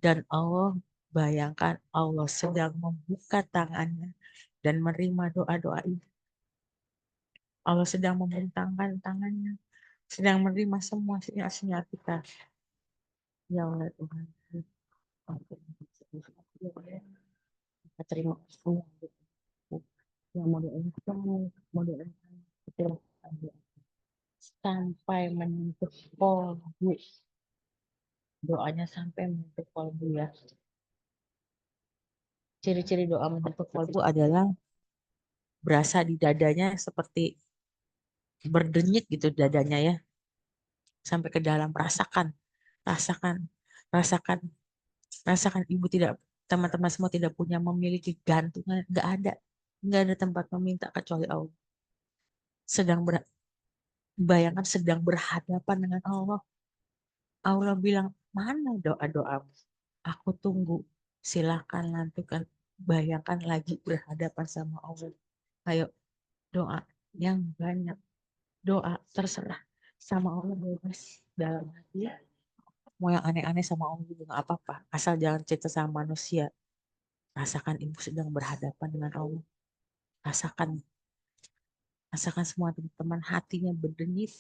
dan Allah, bayangkan Allah sedang membuka tangannya dan menerima doa-doa ibu. Allah sedang membentangkan tangannya, sedang menerima semua sinyal-sinyal kita. Ya Allah Tuhan, kita terima semua yang mau doakan, mau doakan, sampai menyentuh kolbu. Doanya sampai menyentuh kolbu ya. Ciri-ciri doa menyentuh kolbu adalah berasa di dadanya seperti berdenyit gitu dadanya ya. Sampai ke dalam, rasakan, rasakan, rasakan, rasakan ibu tidak, teman-teman semua tidak punya memiliki gantungan, nggak ada tempat meminta kecuali Allah. Sedang bayangkan sedang berhadapan dengan Allah. Allah bilang, mana doa-doamu? Aku tunggu. Silakan lantukan. Bayangkan lagi berhadapan sama Allah. Ayo doa yang banyak. Doa terserah sama Allah bebas dalam hati. Mau yang aneh-aneh sama Allah juga nggak apa-apa. Asal jangan cerita sama manusia. Rasakan ibu sedang berhadapan dengan Allah. Rasakan, rasakan semua teman-teman hatinya berdenyit.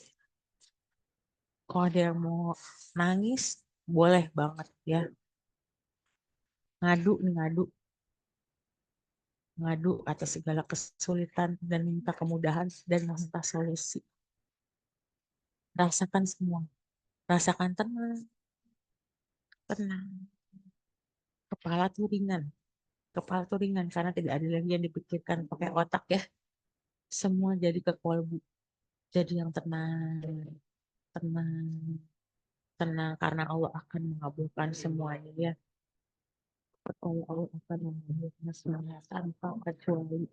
Kalau ada yang mau nangis, boleh banget ya. Ngadu nih, ngadu. Ngadu atas segala kesulitan dan minta kemudahan dan minta solusi. Rasakan semua. Rasakan tenang, tenang. Kepala tuh ringan. Kepala tuh ringan karena tidak ada lagi yang dipikirkan pakai otak ya. Semua jadi ke kolbu. Jadi yang tenang, tenang, tenang karena Allah akan mengabulkan semuanya ya. Allah akan mengabulkan semuanya tanpa kecuali.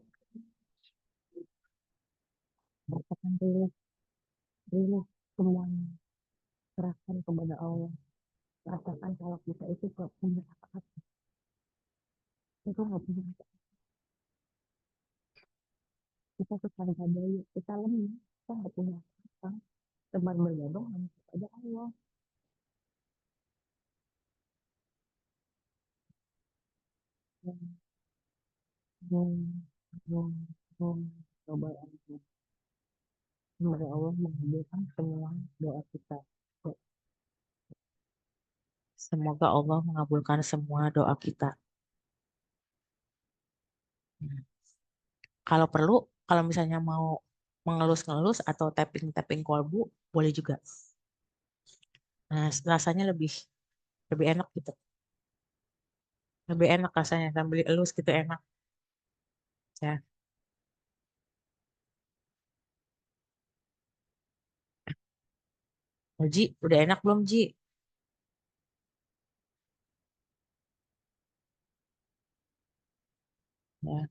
Rasakan dulu, dulu semuanya. Serahkan kepada Allah. Rasakan kalau kita itu gak punya apa-apa. Kita gak punya apa-apa. kita secara daya kita lemah, kita nggak punya apa, teman bergantung hanya kepada Allah. Hmm, hmm, hmm, hmm. Coba aja. Semoga Allah mengabulkan semua doa kita. Semoga Allah mengabulkan semua doa kita. Hmm. Kalau perlu, kalau misalnya mau mengelus-ngelus atau tapping-tapping kolbu, boleh juga. Nah, rasanya lebih lebih enak gitu. Lebih enak rasanya sambil elus gitu enak. Ya. Oh, Ji, udah enak belum Ji? Ya,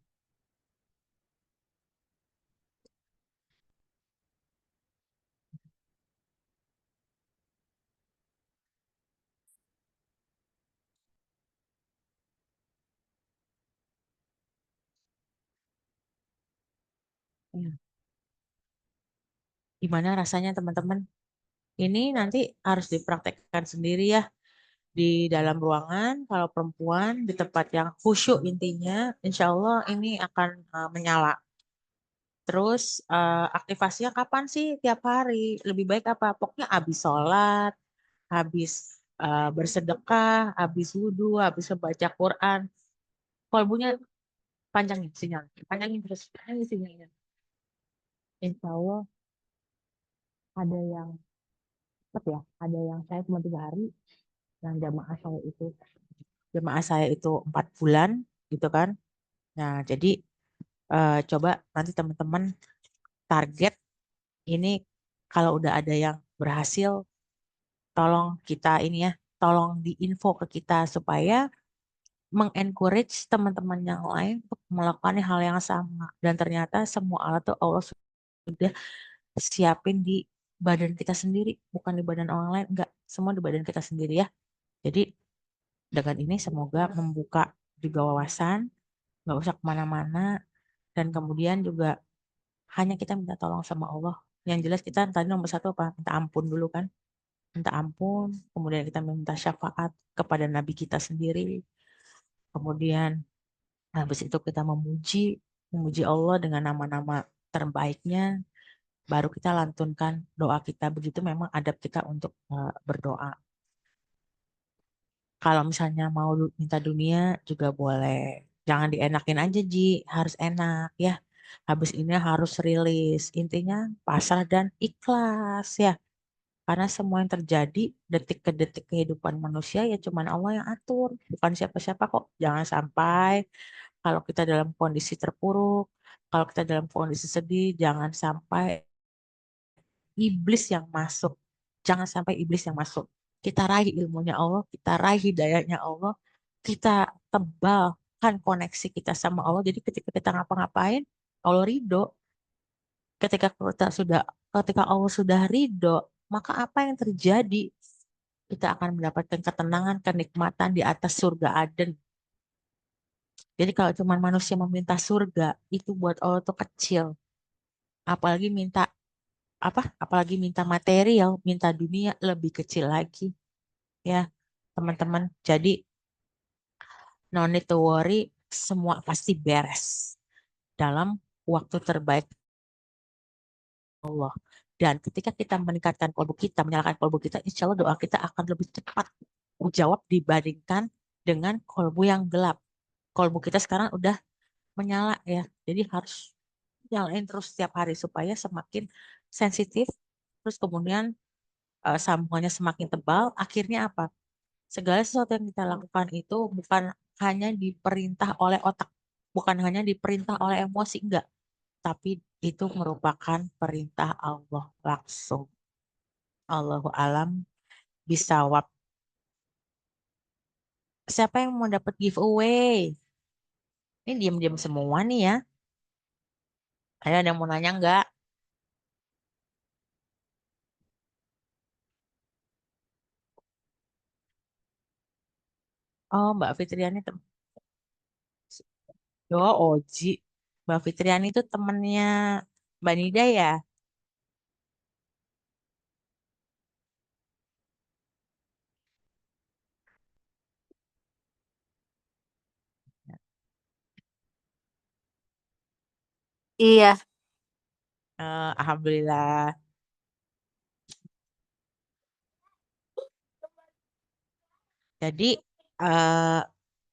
ya. Gimana rasanya teman-teman? Ini nanti harus dipraktekkan sendiri ya di dalam ruangan. Kalau perempuan di tempat yang khusyuk intinya, insya Allah ini akan menyala. Terus aktivasinya kapan sih? Tiap hari. Lebih baik apa? Pokoknya habis sholat, habis bersedekah, habis wudhu, habis membaca Quran. Kolbunya panjangin sinyal, panjangin terus, panjangin sinyalnya. Insya Allah ada yang tetap ya, ada yang saya cuma 3 hari, yang jamaah saya itu 4 bulan gitu kan. Nah jadi coba nanti teman-teman target ini kalau udah ada yang berhasil, tolong kita ini ya, tolong diinfo ke kita supaya mengencourage teman-teman yang lain untuk melakukan hal yang sama. Dan ternyata semua alat tuh Allah sudah siapin di badan kita sendiri, bukan di badan orang lain, enggak, semua di badan kita sendiri ya. Jadi dengan ini semoga membuka juga wawasan, nggak usah kemana-mana, dan kemudian juga hanya kita minta tolong sama Allah. Yang jelas kita tadi nomor satu apa? Minta ampun dulu kan, minta ampun, kemudian kita minta syafaat kepada Nabi kita sendiri, kemudian habis itu kita memuji Allah dengan nama-nama terbaiknya, baru kita lantunkan doa kita. Begitu memang adab kita untuk berdoa. Kalau misalnya mau minta dunia juga boleh. Jangan dienakin aja, Ji. Harus enak ya. Habis ini harus rilis. Intinya pasrah dan ikhlas ya. Karena semua yang terjadi detik ke detik kehidupan manusia ya cuman Allah yang atur. Bukan siapa-siapa kok. Jangan sampai kalau kita dalam kondisi terpuruk, kalau kita dalam kondisi sedih, jangan sampai iblis yang masuk. Jangan sampai iblis yang masuk. Kita raih ilmunya Allah, kita raih hidayahnya Allah, kita tebalkan koneksi kita sama Allah. Jadi ketika kita ngapa-ngapain, Allah ridho. Ketika kita sudah, ketika Allah sudah ridho, maka apa yang terjadi? Kita akan mendapatkan ketenangan, kenikmatan di atas surga Aden. Jadi kalau cuma manusia meminta surga, itu buat Allah tuh kecil. Apalagi minta apa? Apalagi minta material, minta dunia lebih kecil lagi. Ya, teman-teman. Jadi, no need to worry, semua pasti beres dalam waktu terbaik Allah. Dan ketika kita meningkatkan kolbu kita, menyalakan kolbu kita, insya Allah doa kita akan lebih cepat dijawab dibandingkan dengan kolbu yang gelap. Kolbu kita sekarang udah menyala ya, jadi harus nyalain terus setiap hari supaya semakin sensitif, terus kemudian sambungannya semakin tebal. Akhirnya apa? Segala sesuatu yang kita lakukan itu bukan hanya diperintah oleh otak, bukan hanya diperintah oleh emosi, enggak. Tapi itu merupakan perintah Allah langsung. Allahu alam bisawab. Siapa yang mau dapat giveaway? Ini diam-diam semua nih ya. Ada yang mau nanya enggak? Oh, Mbak Fitriani. Yo, Oji. Mbak Fitriani itu temennya Mbak Nida ya? Iya. Alhamdulillah. Jadi eh,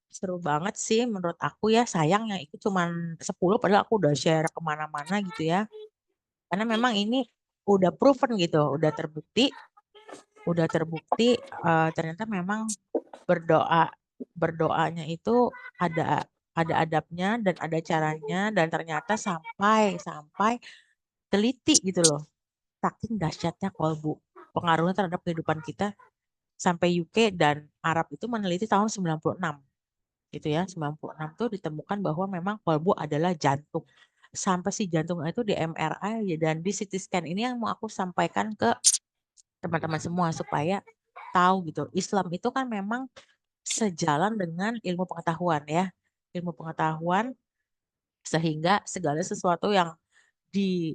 seru banget sih menurut aku ya. Sayang yang itu cuman 10 padahal aku udah share kemana-mana gitu ya. Karena memang ini udah proven gitu, udah terbukti ternyata memang berdoa berdoanya itu ada ada adabnya dan ada caranya dan ternyata sampai sampai teliti gitu loh. Saking dahsyatnya kolbu pengaruhnya terhadap kehidupan kita sampai UK dan Arab itu meneliti tahun 96 gitu ya. 96 tuh ditemukan bahwa memang kolbu adalah jantung. Sampai si jantung itu di MRI dan di CT scan ini yang mau aku sampaikan ke teman-teman semua supaya tahu gitu. Islam itu kan memang sejalan dengan ilmu pengetahuan ya. Ilmu pengetahuan sehingga segala sesuatu yang di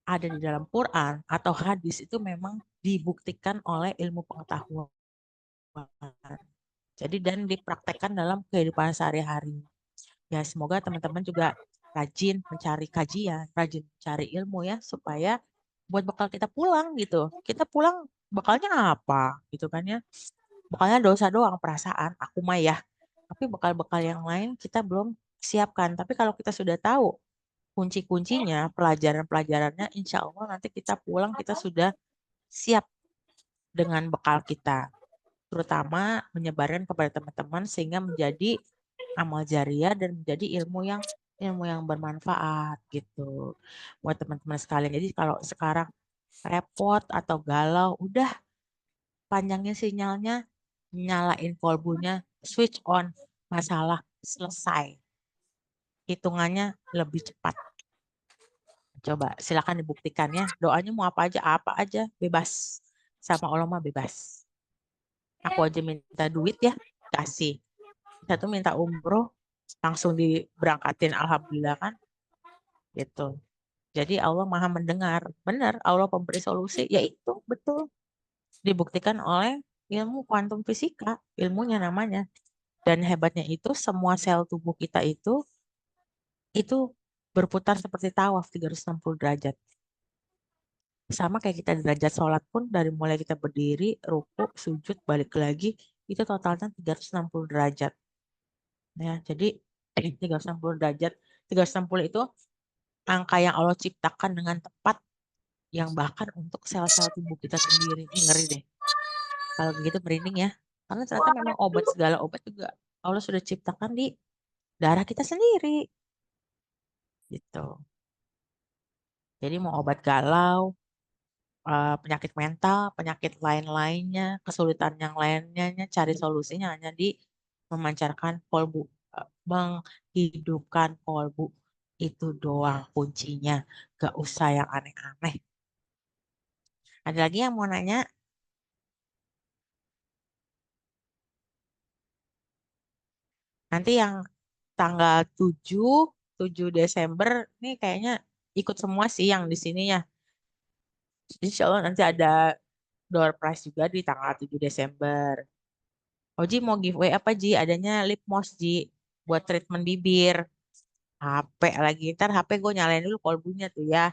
ada di dalam Quran atau hadis itu memang dibuktikan oleh ilmu pengetahuan. Jadi dan dipraktekkan dalam kehidupan sehari-hari. Ya semoga teman-teman juga rajin mencari kajian, rajin mencari ilmu ya supaya buat bekal kita pulang gitu. Kita pulang bekalnya apa gitu kan ya. Bekalnya dosa doang perasaan aku mah ya. Tapi bekal-bekal yang lain kita belum siapkan. Tapi kalau kita sudah tahu kunci-kuncinya, pelajaran-pelajarannya, insya Allah nanti kita pulang kita sudah siap dengan bekal kita. Terutama menyebarkan kepada teman-teman sehingga menjadi amal jariah dan menjadi ilmu yang bermanfaat gitu buat teman-teman sekalian. Jadi kalau sekarang repot atau galau, udah panjangin sinyalnya, nyalain kolbunya, switch on, masalah selesai. Hitungannya lebih cepat. Coba silakan dibuktikan ya. Doanya mau apa aja bebas. Sama Allah mah bebas. Aku aja minta duit ya, kasih. Satu minta umroh, langsung diberangkatin. Alhamdulillah kan, gitu. Jadi Allah maha mendengar. Benar, Allah pemberi solusi. Ya itu, betul. Dibuktikan oleh ilmu kuantum fisika. Ilmunya namanya. Dan hebatnya itu, semua sel tubuh kita itu berputar seperti tawaf 360 derajat. Sama kayak kita derajat sholat pun dari mulai kita berdiri, ruku, sujud, balik lagi, itu totalnya 360 derajat. Ya, jadi 360 derajat, 360 itu angka yang Allah ciptakan dengan tepat yang bahkan untuk sel-sel tubuh kita sendiri. Ini ngeri deh. Kalau begitu merinding ya. Karena ternyata memang segala obat juga Allah sudah ciptakan di darah kita sendiri. Gitu. Jadi mau obat galau, penyakit mental, penyakit lain-lainnya, kesulitan yang lainnya, cari solusinya hanya di memancarkan kolbu, menghidupkan kolbu. Itu doang kuncinya. Gak usah yang aneh-aneh. Ada lagi yang mau nanya? Nanti yang tanggal 7 Desember, nih kayaknya ikut semua sih yang di sini ya. Insya Allah nanti ada door prize juga di tanggal 7 Desember. Oji mau giveaway apa Ji? Adanya lip gloss Ji buat treatment bibir. HP lagi. Ntar HP gue nyalain dulu kolbunya tuh ya.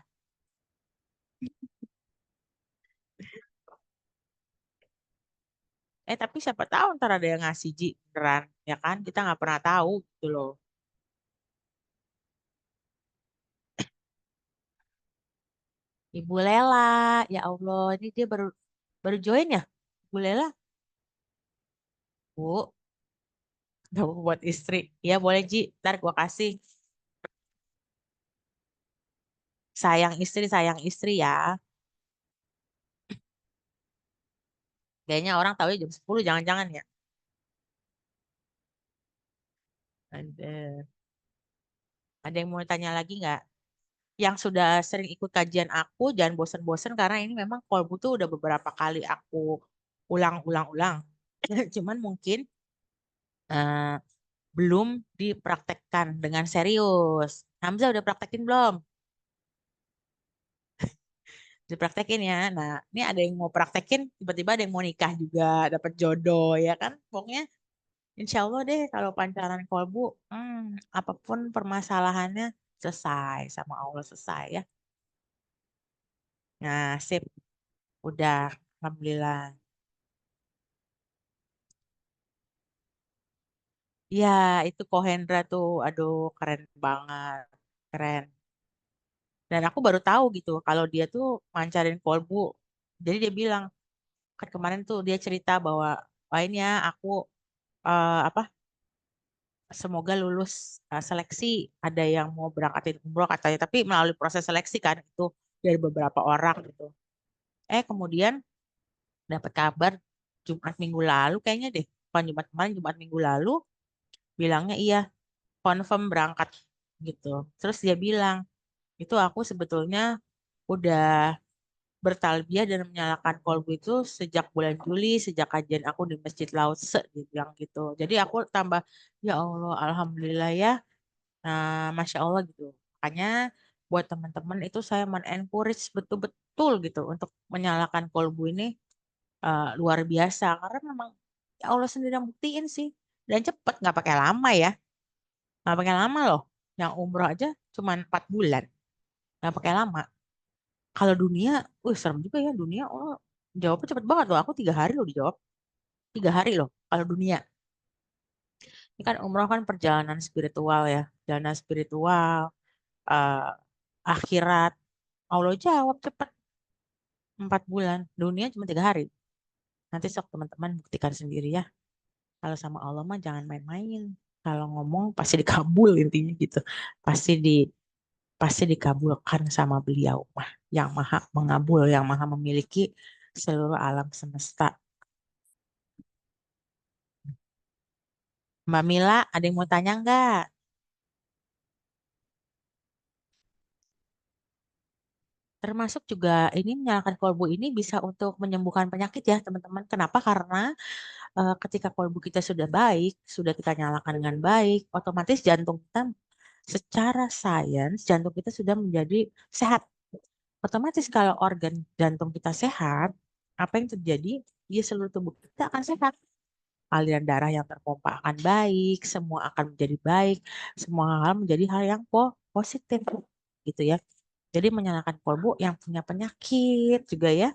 Tapi siapa tahu ntar ada yang ngasih Ji beneran. Ya kan? Kita nggak pernah tahu gitu loh. Ibu Lela. Ya Allah. Ini dia baru baru join ya? Ibu Lela. Bu. Gak buat istri. Ya boleh Ji. Ntar gue kasih. Sayang istri ya. Kayaknya orang tahu jam 10 jangan-jangan ya. Ada yang mau tanya lagi nggak? Yang sudah sering ikut kajian aku, jangan bosan-bosan karena ini memang kolbu tuh udah beberapa kali aku ulang-ulang-ulang. Cuman mungkin eh, belum dipraktekkan dengan serius. Hamzah udah praktekin belum? Dipraktekin ya. Nah, ini ada yang mau praktekin, tiba-tiba ada yang mau nikah juga, dapat jodoh ya kan? Pokoknya insya Allah deh kalau pancaran kolbu, apapun permasalahannya selesai sama Allah selesai ya. Nah, sip, udah, alhamdulillah. Ya, itu Kohendra tuh, aduh keren banget, keren. Dan aku baru tahu gitu kalau dia tuh mancarin kolbu. Jadi dia bilang, kan kemarin tuh dia cerita bahwa, wah ini ya aku apa semoga lulus seleksi. Ada yang mau berangkatin umroh katanya, tapi melalui proses seleksi kan itu dari beberapa orang gitu. Kemudian dapat kabar Jumat minggu lalu kayaknya deh, bukan Jumat kemarin, Jumat minggu lalu bilangnya iya confirm berangkat gitu. Terus dia bilang itu aku sebetulnya udah bertalbiyah dan menyalakan kolbu itu sejak bulan Juli, sejak kajian aku di Masjid Lause, dia bilang gitu. Jadi aku tambah, ya Allah, Alhamdulillah ya. Nah, Masya Allah gitu. Makanya buat teman-teman itu saya men-encourage betul-betul gitu untuk menyalakan kolbu ini luar biasa. Karena memang ya Allah sendiri yang buktiin sih. Dan cepet, nggak pakai lama ya. Nggak pakai lama loh. Yang umroh aja cuma 4 bulan. Nggak pakai lama. Kalau dunia, serem juga ya dunia. Oh, jawabnya cepet banget loh. Aku 3 hari loh dijawab. 3 hari loh. Kalau dunia. Ini kan umroh kan perjalanan spiritual ya. Perjalanan spiritual. eh, Akhirat. Allah jawab cepet. 4 bulan. Dunia cuma 3 hari. Nanti sok teman-teman buktikan sendiri ya. Kalau sama Allah mah jangan main-main. Kalau ngomong pasti dikabul intinya gitu. Pasti di pasti dikabulkan sama beliau mah. Yang maha mengabul, yang maha memiliki seluruh alam semesta. Mbak Mila, ada yang mau tanya nggak? Termasuk juga ini menyalakan kolbu ini bisa untuk menyembuhkan penyakit ya teman-teman. Kenapa? Karena ketika kolbu kita sudah baik, sudah kita nyalakan dengan baik, otomatis jantung kita secara sains jantung kita sudah menjadi sehat. Otomatis kalau organ jantung kita sehat, apa yang terjadi? Ya seluruh tubuh kita akan sehat. Aliran darah yang terpompa akan baik, semua akan menjadi baik, semua hal menjadi hal yang positif gitu ya. Jadi menyalakan kolbu yang punya penyakit juga ya,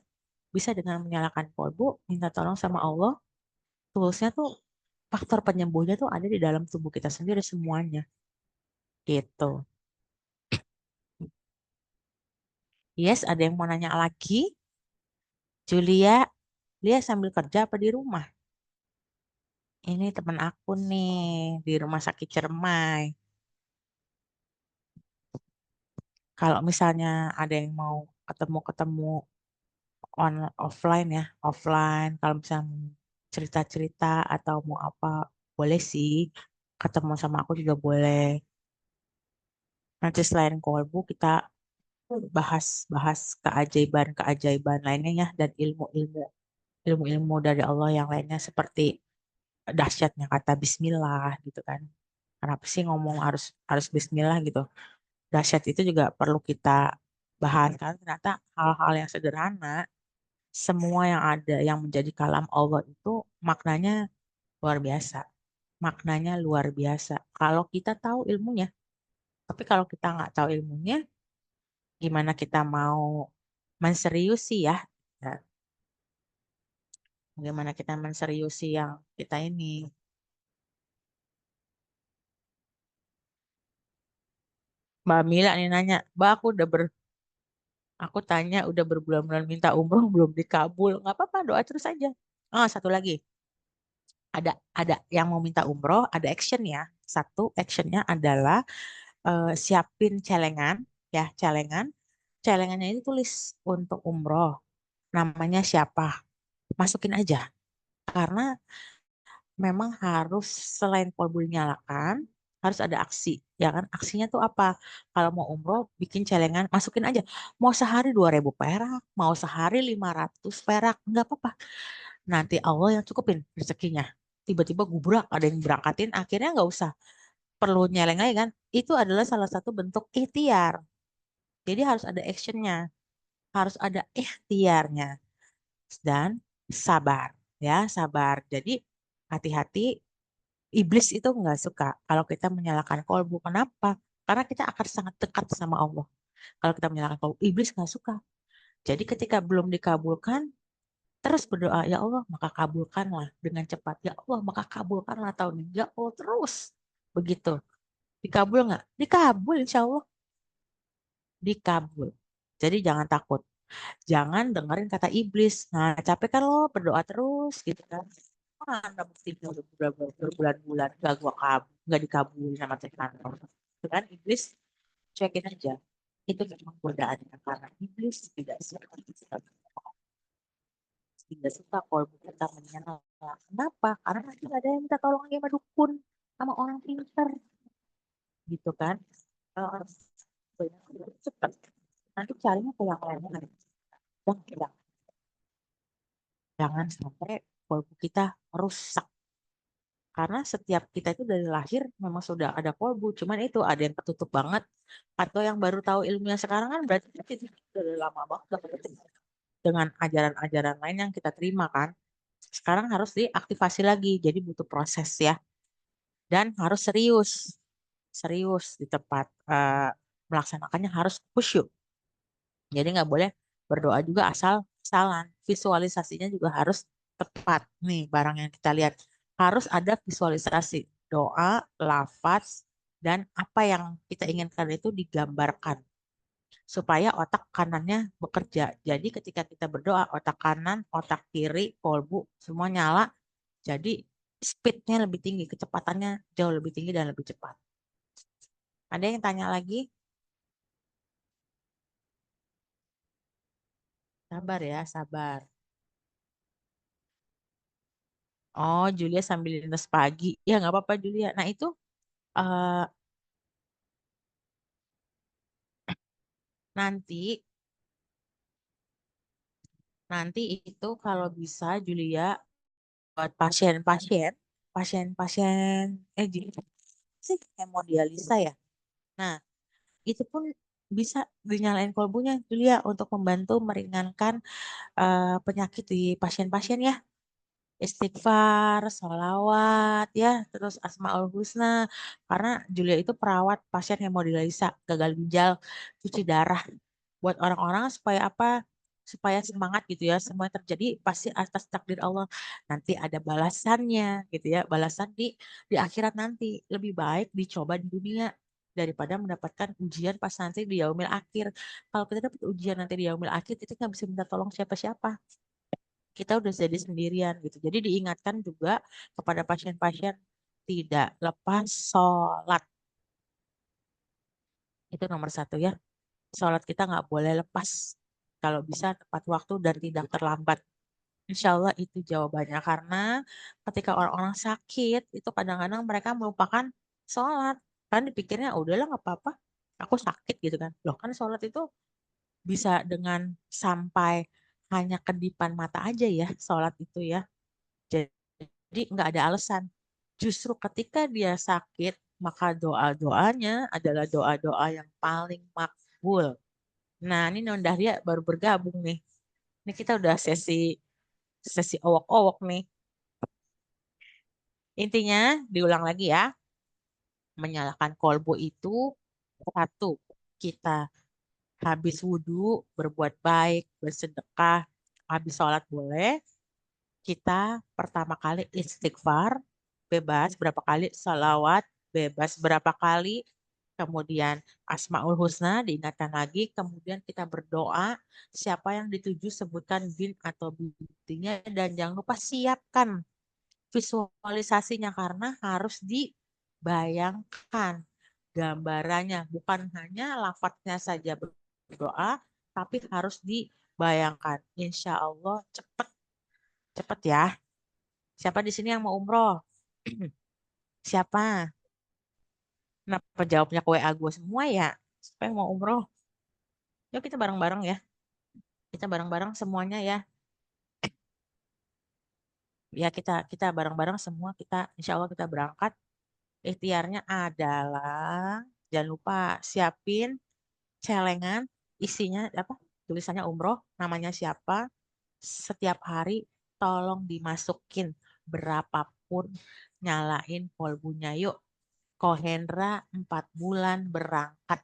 bisa dengan menyalakan kolbu, minta tolong sama Allah, toolsnya tuh faktor penyembuhnya tuh ada di dalam tubuh kita sendiri semuanya gitu. Yes, ada yang mau nanya lagi? Julia, dia sambil kerja apa di rumah? Ini teman aku nih di rumah sakit Ciremai. Kalau misalnya ada yang mau ketemu-ketemu offline ya, offline. Kalau misalnya mau cerita-cerita atau mau apa, boleh sih. Ketemu sama aku juga boleh. Nanti selain kolbu kita bahas-bahas keajaiban-keajaiban lainnya ya dan ilmu-ilmu dari Allah yang lainnya seperti dahsyatnya kata Bismillah gitu kan. Kenapa sih ngomong harus harus Bismillah gitu? Dahsyat itu juga perlu kita bahas karena ternyata hal-hal yang sederhana semua yang ada yang menjadi kalam Allah itu maknanya luar biasa. Maknanya luar biasa. Kalau kita tahu ilmunya, tapi kalau kita nggak tahu ilmunya, gimana kita mau menseriusi ya? Ya, bagaimana kita menseriusi yang kita ini? Mbak Mila nih nanya, Mbak aku tanya udah berbulan-bulan minta umroh belum dikabul. Nggak apa-apa, doa terus aja. Oh, satu lagi. Ada yang mau minta umroh, ada action ya. Satu actionnya adalah siapin celengan, ya celengan. Celengannya ini tulis untuk umroh. Namanya siapa? Masukin aja. Karena memang harus selain kolbul dinyalakan, harus ada aksi. Ya kan? Aksinya tuh apa? Kalau mau umroh, bikin celengan, masukin aja. Mau sehari 2.000 perak, mau sehari 500 perak, nggak apa-apa. Nanti Allah yang cukupin rezekinya. Tiba-tiba gubrak, ada yang berangkatin, akhirnya nggak usah perlu nyeleng lagi kan, itu adalah salah satu bentuk ikhtiar. Jadi harus ada actionnya, harus ada ikhtiarnya dan sabar ya, sabar. Jadi hati-hati, iblis itu nggak suka kalau kita menyalakan kolbu. Kenapa? Karena kita akan sangat dekat sama Allah. Kalau kita menyalakan kolbu, iblis nggak suka. Jadi ketika belum dikabulkan, terus berdoa, ya Allah, maka kabulkanlah dengan cepat. Ya Allah, maka kabulkanlah tahun ini. Ya Allah, terus. Begitu. Dikabul nggak? Dikabul, insya Allah. Dikabul. Jadi jangan takut. Jangan dengerin kata iblis. Nah, capek kan lo berdoa terus gitu kan. Mana buktinya udah berbulan-bulan gak gua kabul, gak dikabulin sama Tuhan. Itu kan iblis, cuekin aja. Itu memang godaannya karena iblis tidak suka kalau kita menyerah. Kenapa? Karena nanti ada yang minta tolong sama dukun, sama orang pintar, gitu kan. Kalau orang banyak cepat, nanti carinya ke yang lain. Jangan, jangan sampai kolbu kita rusak. Karena setiap kita itu dari lahir memang sudah ada kolbu, cuman itu ada yang ketutup banget, atau yang baru tahu ilmunya sekarang kan berarti itu sudah lama banget udah ketutup dengan ajaran-ajaran lain yang kita terima kan. Sekarang harus diaktifasi lagi, jadi butuh proses ya. Dan harus serius, serius di tempat melaksanakannya harus khusyuk. Jadi nggak boleh berdoa juga asal-asalan. Visualisasinya juga harus tepat. Nih barang yang kita lihat harus ada visualisasi doa, lafaz, dan apa yang kita inginkan itu digambarkan supaya otak kanannya bekerja. Jadi ketika kita berdoa, otak kanan, otak kiri, kolbu semua nyala. Jadi speednya lebih tinggi, kecepatannya jauh lebih tinggi dan lebih cepat. Ada yang tanya lagi? Sabar ya, sabar. Oh, Julia sambil lintas pagi. Ya, nggak apa-apa Julia. Nah, itu eh, nanti, nanti itu kalau bisa Julia buat pasien-pasien, pasien-pasien, jadi sih hemodialisa ya. Nah, itu pun bisa dinyalain kolbunya Julia untuk membantu meringankan penyakit di pasien-pasien ya. Istighfar, sholawat, ya, terus Asmaul Husna. Karena Julia itu perawat pasien hemodialisa, gagal ginjal, cuci darah. Buat orang-orang supaya apa? Supaya semangat gitu ya. Semua yang terjadi pasti atas takdir Allah. Nanti ada balasannya gitu ya. Balasan di akhirat nanti. Lebih baik dicoba di dunia daripada mendapatkan ujian pas nanti di yaumil akhir. Kalau kita dapat ujian nanti di yaumil akhir, kita nggak bisa minta tolong siapa-siapa, kita udah jadi sendirian gitu. Jadi diingatkan juga kepada pasien-pasien tidak lepas sholat. Itu nomor satu ya. Sholat kita nggak boleh lepas. Kalau bisa tepat waktu dan tidak terlambat. Insya Allah itu jawabannya. Karena ketika orang-orang sakit, itu kadang-kadang mereka melupakan sholat. Kan dipikirnya, "Oh, udahlah nggak apa-apa. Aku sakit gitu kan." Loh kan sholat itu bisa dengan sampai hanya kedipan mata aja ya. Sholat itu ya. Jadi nggak ada alasan. Justru ketika dia sakit, maka doa-doanya adalah doa-doa yang paling makbul. Nah, ini Non Dahlia baru bergabung nih. Ini kita udah sesi sesi owok-owok nih. Intinya, diulang lagi ya. Menyalakan kolbu itu satu, kita habis wudhu, berbuat baik, bersedekah, habis sholat boleh. Kita pertama kali istighfar, bebas berapa kali, salawat, bebas berapa kali, kemudian Asmaul Husna diingatkan lagi, kemudian kita berdoa, siapa yang dituju sebutkan bin atau bintinya, dan jangan lupa siapkan visualisasinya karena harus dibayangkan gambarannya, bukan hanya lafadznya saja berdoa, tapi harus dibayangkan. Insya Allah cepat, cepat ya. Siapa di sini yang mau umroh? Siapa? Kenapa jawabnya ke WA gue semua ya? Siapa yang mau umroh? Yuk kita bareng-bareng ya. Kita bareng-bareng semuanya ya. Ya kita kita bareng-bareng semua kita insya Allah kita berangkat. Ikhtiarnya adalah jangan lupa siapin celengan isinya apa? Tulisannya umroh, namanya siapa? Setiap hari tolong dimasukin berapapun nyalain kolbunya yuk. Kohendra 4 bulan berangkat.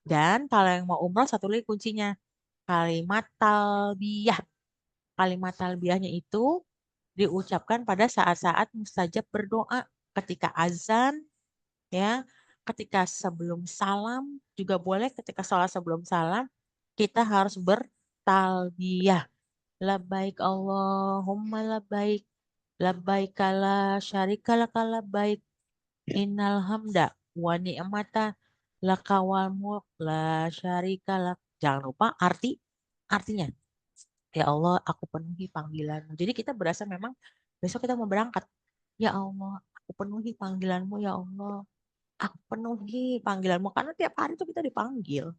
Dan kalau yang mau umroh satu lagi kuncinya kalimat talbiyah. Kalimat talbiyahnya itu diucapkan pada saat-saat mustajab berdoa ketika azan ya, ketika sebelum salam juga boleh, ketika sholat sebelum salam kita harus bertalbiyah. Labbaik Allahumma labbaik. Labbaik la syarika laka labbaik. Innal hamda wa ni'mata laka wal mulk la syarika lak. Jangan lupa artinya. Ya Allah, aku penuhi panggilanmu. Jadi kita berasa memang besok kita mau berangkat. Ya Allah, aku penuhi panggilanmu ya Allah. Aku penuhi panggilanmu karena tiap hari itu kita dipanggil.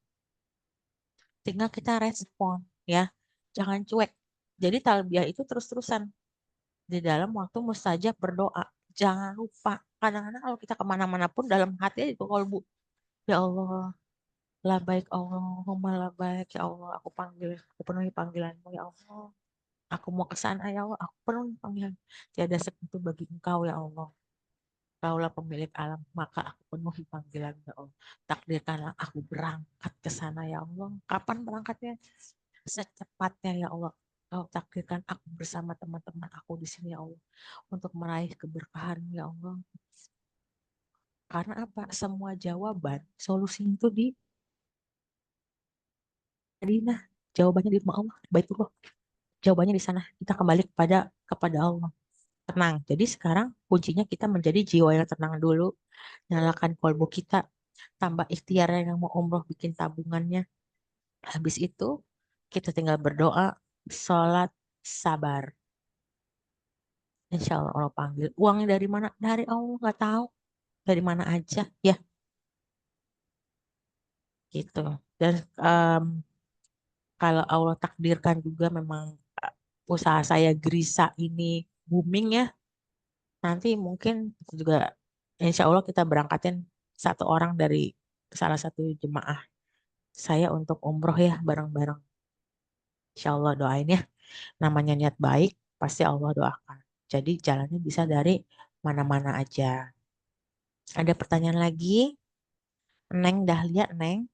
Tinggal kita respon ya. Jangan cuek. Jadi talbiyah itu terus-terusan di dalam waktu mustajab berdoa. Jangan lupa. Kadang-kadang kalau kita kemana-mana pun dalam hati itu kolbu. Ya Allah, labaik Allahumma labaik. Ya Allah, aku panggil, aku penuhi panggilanmu ya Allah. Aku mau ke sana ya Allah, aku penuhi panggilan. Tiada sekutu bagi engkau ya Allah. Kaulah pemilik alam, maka aku penuhi panggilan ya Allah. Takdirkanlah aku berangkat ke sana ya Allah. Kapan berangkatnya? Secepatnya ya Allah. Kau takdirkan aku bersama teman-teman aku di sini ya Allah. Untuk meraih keberkahan ya Allah. Karena apa? Semua jawaban, solusi itu di Madinah. Jawabannya di rumah Allah, Baitullah. Jawabannya di sana. Kita kembali kepada Allah. Tenang. Jadi sekarang kuncinya kita menjadi jiwa yang tenang dulu. Nyalakan kolbu kita. Tambah ikhtiar yang mau umroh bikin tabungannya. Habis itu kita tinggal berdoa, sholat, sabar. Insya Allah Allah panggil. Uangnya dari mana? Dari Allah nggak tahu. Dari mana aja ya gitu. Dan em, kalau Allah takdirkan juga memang usaha saya Grisa ini booming ya. Nanti mungkin juga insya Allah kita berangkatin satu orang dari salah satu jemaah saya untuk umroh ya bareng-bareng. Insya Allah doain ya. Namanya niat baik pasti Allah doakan. Jadi jalannya bisa dari mana-mana aja. Ada pertanyaan lagi? Neng dah lihat Neng.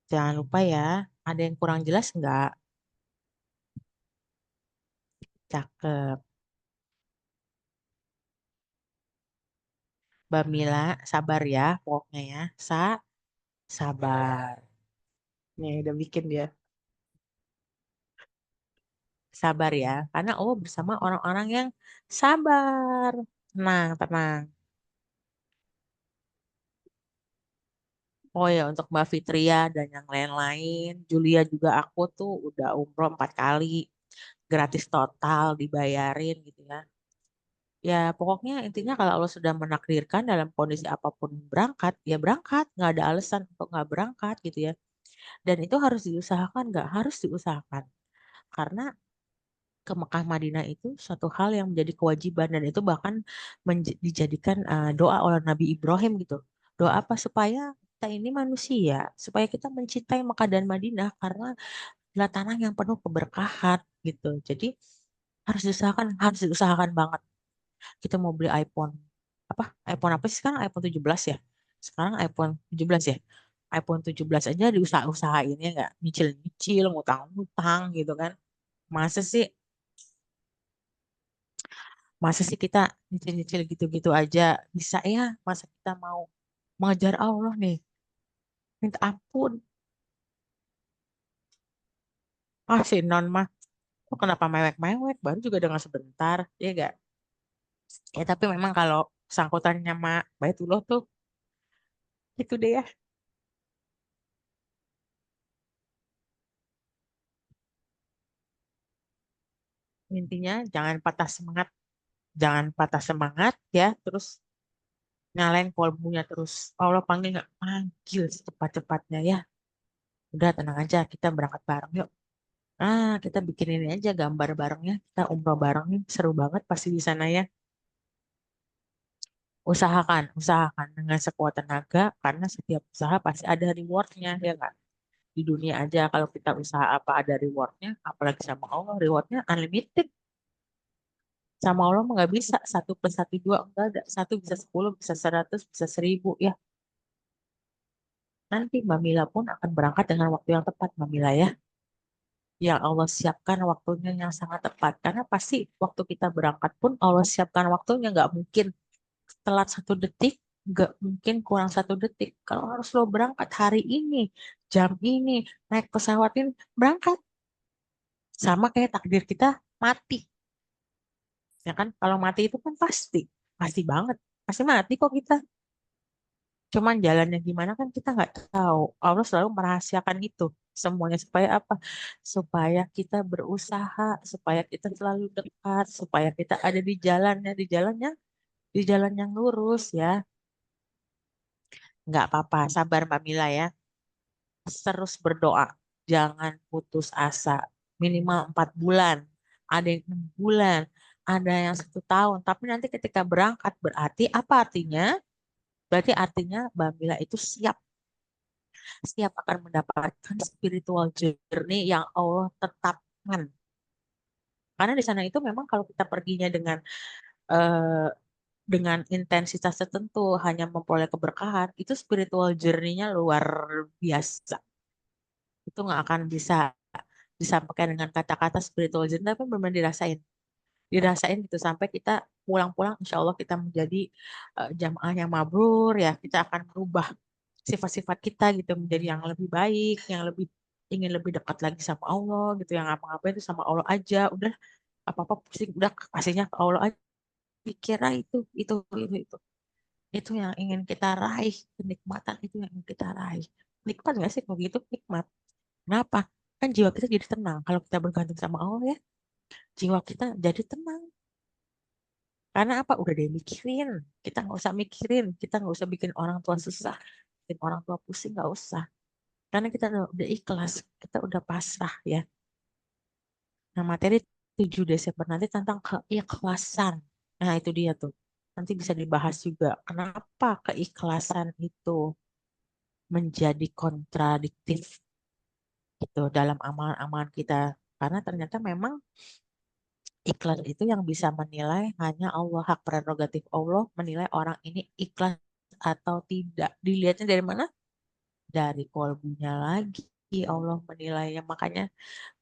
Jangan lupa ya. Ada yang kurang jelas nggak? Cakep. Mbak Mila, sabar ya pokoknya ya. Sabar. Nih udah bikin dia. Sabar ya. Karena Allah bersama orang-orang yang sabar. Tenang, tenang. Oh ya, untuk Mbak Fitria dan yang lain-lain, Julia juga aku tuh udah umroh 4 kali, gratis total dibayarin gitu ya. Ya pokoknya intinya kalau Allah sudah menakdirkan dalam kondisi apapun berangkat, ya berangkat, nggak ada alasan untuk nggak berangkat gitu ya. Dan itu harus diusahakan, nggak harus diusahakan. Karena ke Mekah Madinah itu suatu hal yang menjadi kewajiban dan itu bahkan dijadikan doa oleh Nabi Ibrahim gitu. Doa apa supaya kita ini manusia, supaya kita mencintai Mekah dan Madinah karena adalah tanah yang penuh keberkahan gitu. Jadi harus diusahakan banget. Kita mau beli iPhone apa? iPhone apa sih sekarang? iPhone 17 ya. Sekarang iPhone 17 ya. iPhone 17 aja diusahain ya nggak nyicil-nyicil, ngutang-ngutang gitu kan. Masa sih Masa sih kita nyicil-nyicil gitu-gitu aja bisa ya? Masa kita mau mengejar Allah nih? Minta ampun. Ah si Non mah, kok kenapa mewek-mewek? Baru juga dengan sebentar, ya gak? Ya tapi memang kalau sangkutannya sama Baitullah tuh, itu deh ya. Intinya jangan patah semangat. Jangan patah semangat ya. Terus nyalain kolbunya terus. Allah panggil nggak? Panggil secepat-cepatnya ya. Udah tenang aja, kita berangkat bareng yuk. Kita bikin ini aja gambar barengnya, kita umroh bareng nih, seru banget pasti di sana ya. Usahakan, usahakan dengan sekuat tenaga karena setiap usaha pasti ada rewardnya ya kan. Di dunia aja kalau kita usaha apa ada rewardnya, apalagi sama Allah rewardnya unlimited. Sama Allah mah nggak bisa satu plus satu dua enggak ada. Satu bisa 10, bisa 100, bisa 1000 ya. Nanti Mbak Mila pun akan berangkat dengan waktu yang tepat Mbak Mila ya. Yang Allah siapkan waktunya yang sangat tepat. Karena pasti waktu kita berangkat pun Allah siapkan waktunya nggak mungkin telat 1 detik, nggak mungkin kurang 1 detik. Kalau harus lo berangkat hari ini, jam ini, naik pesawat ini, berangkat. Sama kayak takdir kita mati. Ya kan? Kalau mati itu kan pasti. Pasti banget. Pasti mati kok kita. Cuman jalannya gimana kan kita nggak tahu. Allah selalu merahasiakan itu semuanya supaya apa? Supaya kita berusaha, supaya kita selalu dekat, supaya kita ada di jalan yang lurus ya. Nggak apa-apa, sabar Mbak Mila ya. Terus berdoa, jangan putus asa. Minimal 4 bulan, ada yang 6 bulan, ada yang 1 tahun. Tapi nanti ketika berangkat berarti apa artinya? Berarti artinya Mbak Mila itu siap siap akan mendapatkan spiritual journey yang Allah tetapkan. Karena di sana itu memang kalau kita perginya eh, dengan intensitas tertentu hanya memperoleh keberkahan, itu spiritual journey-nya luar biasa. Itu nggak akan bisa disampaikan dengan kata-kata spiritual journey, tapi benar dirasain. Dirasain gitu sampai kita pulang-pulang, insya Allah kita menjadi jamaah yang mabrur ya. Kita akan berubah sifat-sifat kita gitu menjadi yang lebih baik, yang lebih ingin lebih dekat lagi sama Allah gitu, yang apa-apa itu sama Allah aja, udah apa-apa pusing udah kasihnya ke Allah aja. Dikira itu yang ingin kita raih, kenikmatan itu yang ingin kita raih. Nikmat nggak sih kalau gitu? Nikmat. Kenapa? Kan jiwa kita jadi tenang kalau kita bergantung sama Allah ya. Jiwa kita jadi tenang. Karena apa? Udah dia mikirin. Kita nggak usah mikirin. Kita nggak usah bikin orang tua susah, bikin orang tua pusing, nggak usah. Karena kita udah ikhlas, kita udah pasrah ya. Nah, materi 7 Desember nanti tentang keikhlasan. Nah, itu dia tuh. Nanti bisa dibahas juga. Kenapa keikhlasan itu menjadi kontradiktif gitu dalam amalan-amalan kita. Karena ternyata memang ikhlas itu yang bisa menilai hanya Allah. Hak prerogatif Allah menilai orang ini ikhlas atau tidak. Dilihatnya dari mana? Dari kolbunya lagi. Allah menilainya. Makanya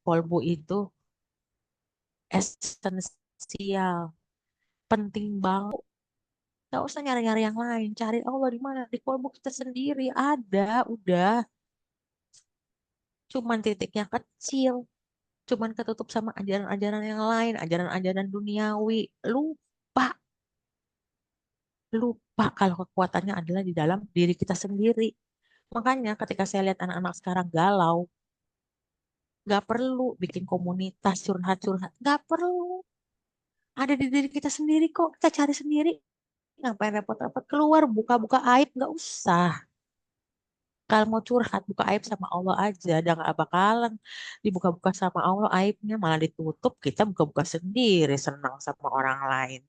kolbu itu esensial, penting banget. Gak usah nyari-nyari yang lain, cari Allah di mana? Di kolbu kita sendiri ada, udah. Cuman titiknya kecil, cuman ketutup sama ajaran-ajaran yang lain, ajaran-ajaran duniawi. Lupa, lupa kalau kekuatannya adalah di dalam diri kita sendiri. Makanya ketika saya lihat anak-anak sekarang galau, gak perlu bikin komunitas curhat-curhat, gak perlu. Ada di diri kita sendiri kok, kita cari sendiri. Ngapain repot-repot keluar buka-buka aib, nggak usah. Kalau mau curhat buka aib sama Allah aja, udah nggak bakalan dibuka-buka sama Allah aibnya malah ditutup. Kita buka-buka sendiri, senang sama orang lain.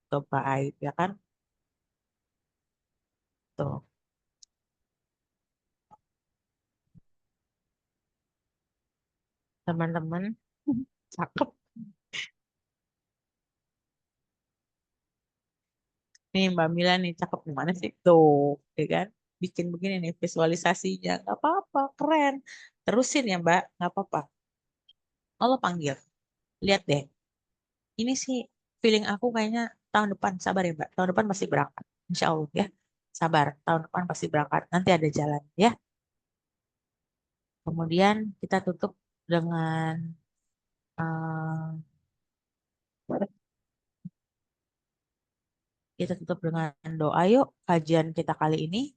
Coba aib ya kan? Tuh teman-teman, cakep nih Mbak Mila nih, cakep gimana sih tuh, ya kan? Bikin begini nih visualisasinya, nggak apa-apa, keren. Terusin ya Mbak, nggak apa-apa. Allah panggil, lihat deh. Ini sih feeling aku kayaknya tahun depan, sabar ya Mbak. Tahun depan pasti berangkat. Insya Allah ya. Sabar, tahun depan pasti berangkat. Nanti ada jalan ya. Kemudian kita tutup dengan eh, kita tutup dengan doa yuk kajian kita kali ini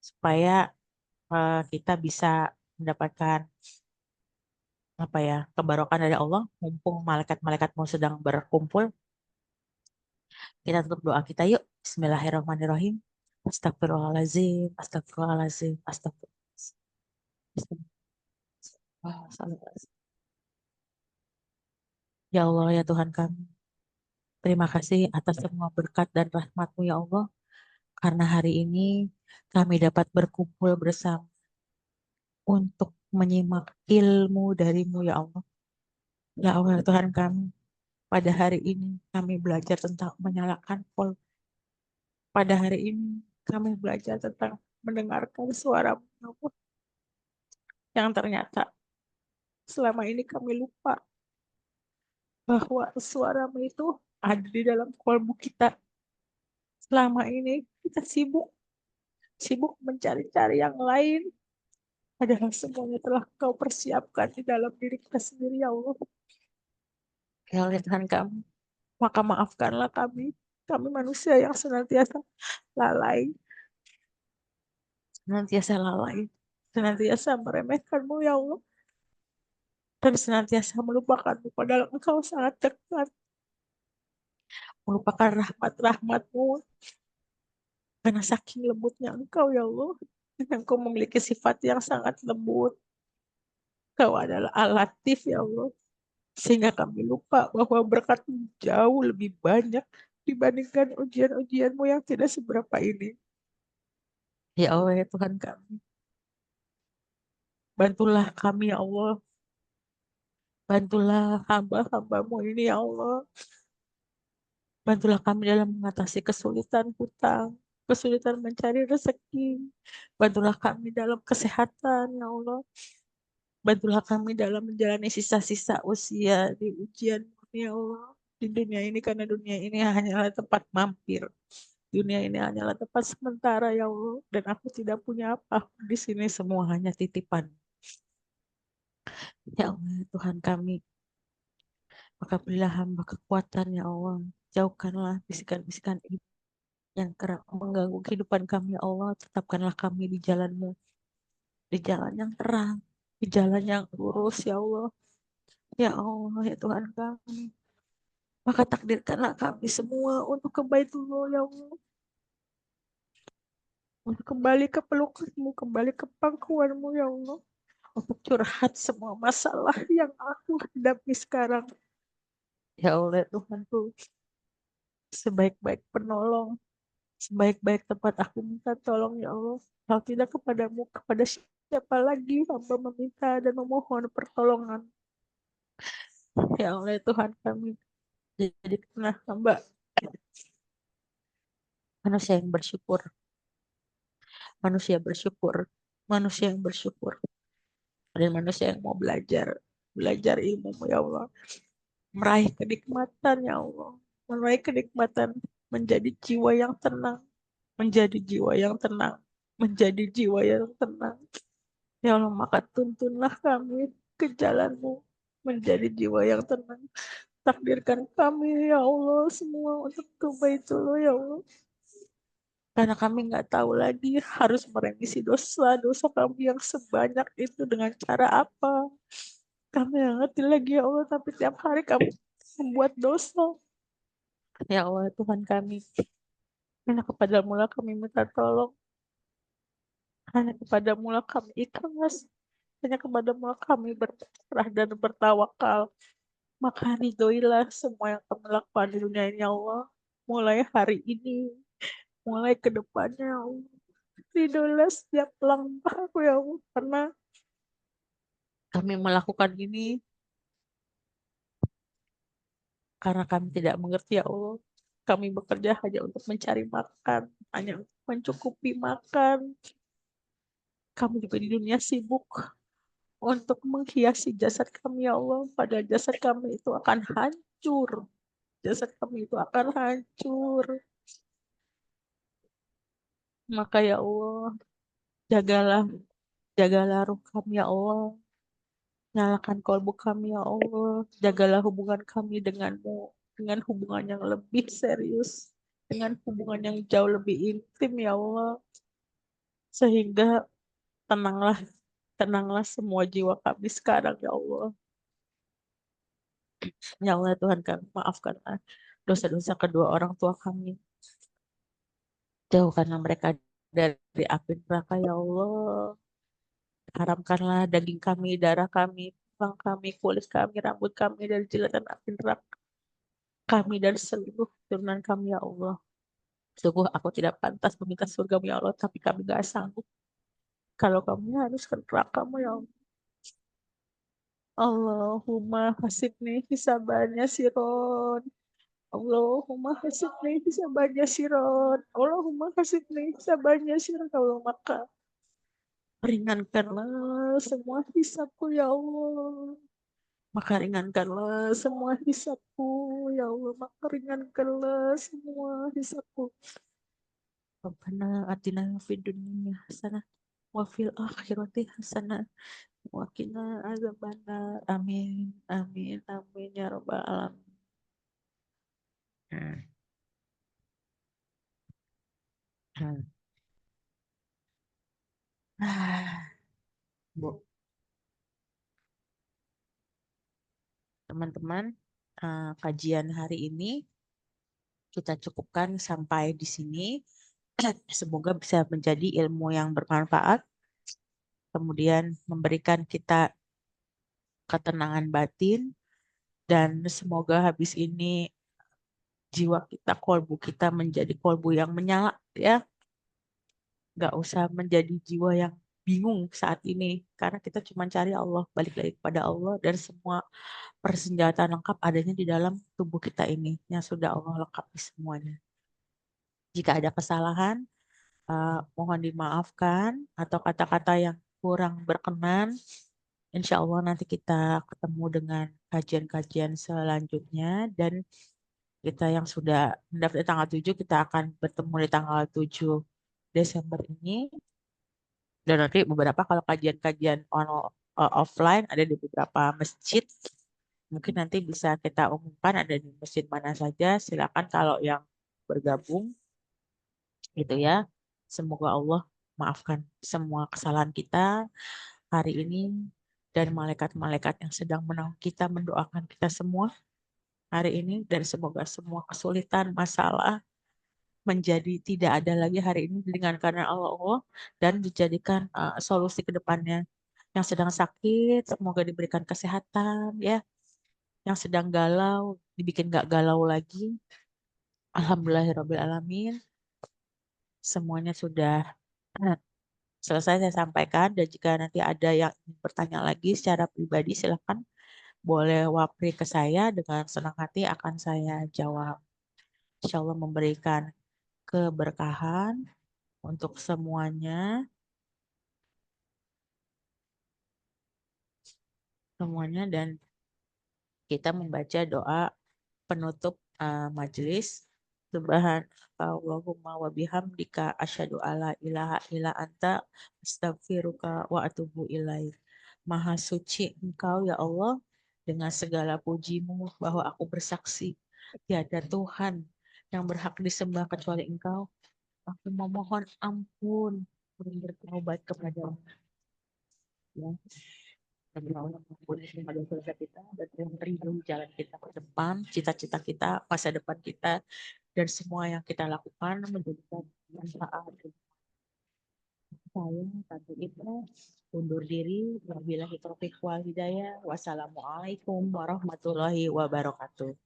supaya kita bisa mendapatkan apa ya kebarokan dari Allah mumpung malaikat-malaikat mau sedang berkumpul. Kita tutup doa kita yuk. Bismillahirrahmanirrahim. Astagfirullahaladzim, astagfirullahaladzim, astagfirullahaladzim. Salam. Ya Allah, ya Tuhan kami, terima kasih atas semua berkat dan rahmat-Mu ya Allah, karena hari ini kami dapat berkumpul bersama untuk menyimak ilmu dari-Mu ya Allah. Ya Allah, ya Tuhan kami, pada hari ini kami belajar tentang menyalakan pol. Pada hari ini kami belajar tentang mendengarkan suara-Mu ya Allah, yang ternyata selama ini kami lupa bahwa suara-Mu itu ada di dalam kolbu kita. Selama ini kita sibuk mencari-cari yang lain, padahal semuanya telah Kau persiapkan di dalam diri kita sendiri ya Allah. Ya Allah, Tuhan kami, maka maafkanlah kami manusia yang senantiasa lalai, senantiasa meremehkan-Mu ya Allah, dan senantiasa melupakan-Mu, padahal Engkau sangat dekat, melupakan rahmat-rahmat-Mu, karena saking lembutnya Engkau ya Allah, Engkau memiliki sifat yang sangat lembut. Kau adalah Al-Latif ya Allah, sehingga kami lupa bahwa berkat-Mu jauh lebih banyak dibandingkan ujian-ujian-Mu yang tidak seberapa ini. Ya Allah, ya Tuhan kami, bantulah kami ya Allah, bantulah hamba-hamba-Mu ini ya Allah, bantulah kami dalam mengatasi kesulitan hutang, kesulitan mencari rezeki, bantulah kami dalam kesehatan ya Allah, bantulah kami dalam menjalani sisa-sisa usia di ujian ya Allah, di dunia ini, karena dunia ini hanyalah tempat mampir. Dunia ini hanyalah tempat sementara ya Allah, dan aku tidak punya apa di sini, semua hanya titipan. Ya Allah, Tuhan kami, maka berilah hamba kekuatan ya Allah. Jauhkanlah bisikan-bisikan yang kerap mengganggu kehidupan kami ya Allah. Tetapkanlah kami di jalan-Mu, di jalan yang terang, di jalan yang lurus ya Allah. Ya Allah, ya Tuhan kami, maka takdirkanlah kami semua untuk ke Baitullah ya Allah, untuk kembali ke pelukan-Mu, kembali ke pangkuan-Mu ya Allah, untuk curhat semua masalah yang aku hadapi sekarang. Ya Allah, Tuhanku, sebaik-baik penolong, sebaik-baik tempat aku minta tolong ya Allah, kalau tidak kepadamu, kepada siapa lagi hamba meminta dan memohon pertolongan. Ya Allah, Tuhan kami, jadikanlah hamba manusia yang bersyukur, manusia bersyukur, manusia yang bersyukur, dan manusia yang mau belajar ilmu ya Allah, meraih kenikmatan ya Allah, meraih kenikmatan, menjadi jiwa yang tenang, menjadi jiwa yang tenang, menjadi jiwa yang tenang. Ya Allah, maka tuntunlah kami ke jalan-Mu, menjadi jiwa yang tenang. Takdirkan kami ya Allah semua untuk ke Baitullah ya Allah. Karena kami nggak tahu lagi harus meremisi dosa-dosa kami yang sebanyak itu dengan cara apa. Kami nggak ngerti lagi ya Allah, tapi tiap hari kami membuat dosa. Ya Allah, Tuhan kami, hanya kepadamu lah kami minta tolong. Hanya kepadamu lah kami ikhlas. Hanya kepadamu lah kami berserah dan bertawakal. Maka ridhoilah semua yang kami lakukan di dunia ini ya Allah. Mulai hari ini, mulai ke depannya ya Allah. Ridhoilah setiap langkah aku ya Allah. Karena kami melakukan ini karena kami tidak mengerti ya Allah. Kami bekerja hanya untuk mencari makan, hanya untuk mencukupi makan. Kami juga di dunia sibuk untuk menghiasi jasad kami ya Allah. Padahal jasad kami itu akan hancur. Jasad kami itu akan hancur. Maka ya Allah, jagalah, jagalah ruh kami ya Allah. Nyalakan kolbu kami ya Allah. Jagalah hubungan kami denganmu, dengan hubungan yang lebih serius, dengan hubungan yang jauh lebih intim ya Allah. Sehingga tenanglah, tenanglah semua jiwa kami sekarang ya Allah. Ya Allah, Tuhan kami, maafkanlah dosa-dosa kedua orang tua kami. Jauhkanlah mereka dari api neraka ya Allah. Haramkanlah daging kami, darah kami, tulang kami, kulit kami, rambut kami dari jilatan api neraka kami dan seluruh keturunan kami ya Allah. Sungguh aku tidak pantas meminta surgamu ya Allah, tapi kami gak sanggup. Kalau kami harus ke nerakamu ya Allah. Allahumma hasibni hisabannya siron. Allahumma hasibni hisabannya siron. Allahumma hasibni hisabannya siron. Allah maka ringankanlah semua hisabku ya Allah. Maka ringankanlah semua hisabku ya Allah. Maka ringankanlah semua hisabku. Rabbana atina fid dunya hasanah wa fil akhirati hasanah wa qina azabannar. Amin. Amin. Amin ya rabbal alamin. Hmm. Hmm. Ah, Bu, teman-teman, kajian hari ini kita cukupkan sampai di sini. Semoga bisa menjadi ilmu yang bermanfaat, kemudian memberikan kita ketenangan batin, dan semoga habis ini jiwa kita, kolbu kita menjadi kolbu yang menyala, ya. Nggak usah menjadi jiwa yang bingung saat ini, karena kita cuma cari Allah, balik lagi kepada Allah, dan semua persenjataan lengkap adanya di dalam tubuh kita ini, yang sudah Allah lengkapi semuanya. Jika ada kesalahan, mohon dimaafkan, atau kata-kata yang kurang berkenan, insya Allah nanti kita ketemu dengan kajian-kajian selanjutnya, dan kita yang sudah mendaftar di tanggal 7, kita akan bertemu di tanggal 7 Desember ini. Dan nanti beberapa kalau kajian-kajian offline ada di beberapa masjid. Mungkin nanti bisa kita umumkan ada di masjid mana saja. Silakan kalau yang bergabung gitu ya. Semoga Allah maafkan semua kesalahan kita hari ini, dan malaikat-malaikat yang sedang menolong kita mendoakan kita semua hari ini, dan semoga semua kesulitan, masalah menjadi tidak ada lagi hari ini dengan karena Allah, dan dijadikan solusi ke depannya. Yang sedang sakit semoga diberikan kesehatan, ya. Yang sedang galau dibikin gak galau lagi. Alhamdulillahirrahmanirrahim. Semuanya sudah selesai saya sampaikan, dan jika nanti ada yang ingin bertanya lagi secara pribadi silakan boleh wapri ke saya, dengan senang hati akan saya jawab. Insya Allah memberikan keberkahan untuk semuanya, dan kita membaca doa penutup majelis. Subhanallahumma wa bihamdika asyhadu alla ilaha illa anta astaghfiruka wa atubu ilaik. Maha suci Engkau ya Allah, dengan segala pujimu bahwa aku bersaksi tiada Tuhan yang berhak disembah kecuali Engkau. Aku memohon ampun dan bertaubat kepadamu. Ya. Semoga Allah mengampuni segala dosa kita dan melindungi jalan kita ke depan, cita-cita kita, masa depan kita, dan semua yang kita lakukan menjadikan manfaat. Saya Tante Ibnu undur diri. Wabillahi taufiq wal hidayah. Wassalamualaikum warahmatullahi wabarakatuh.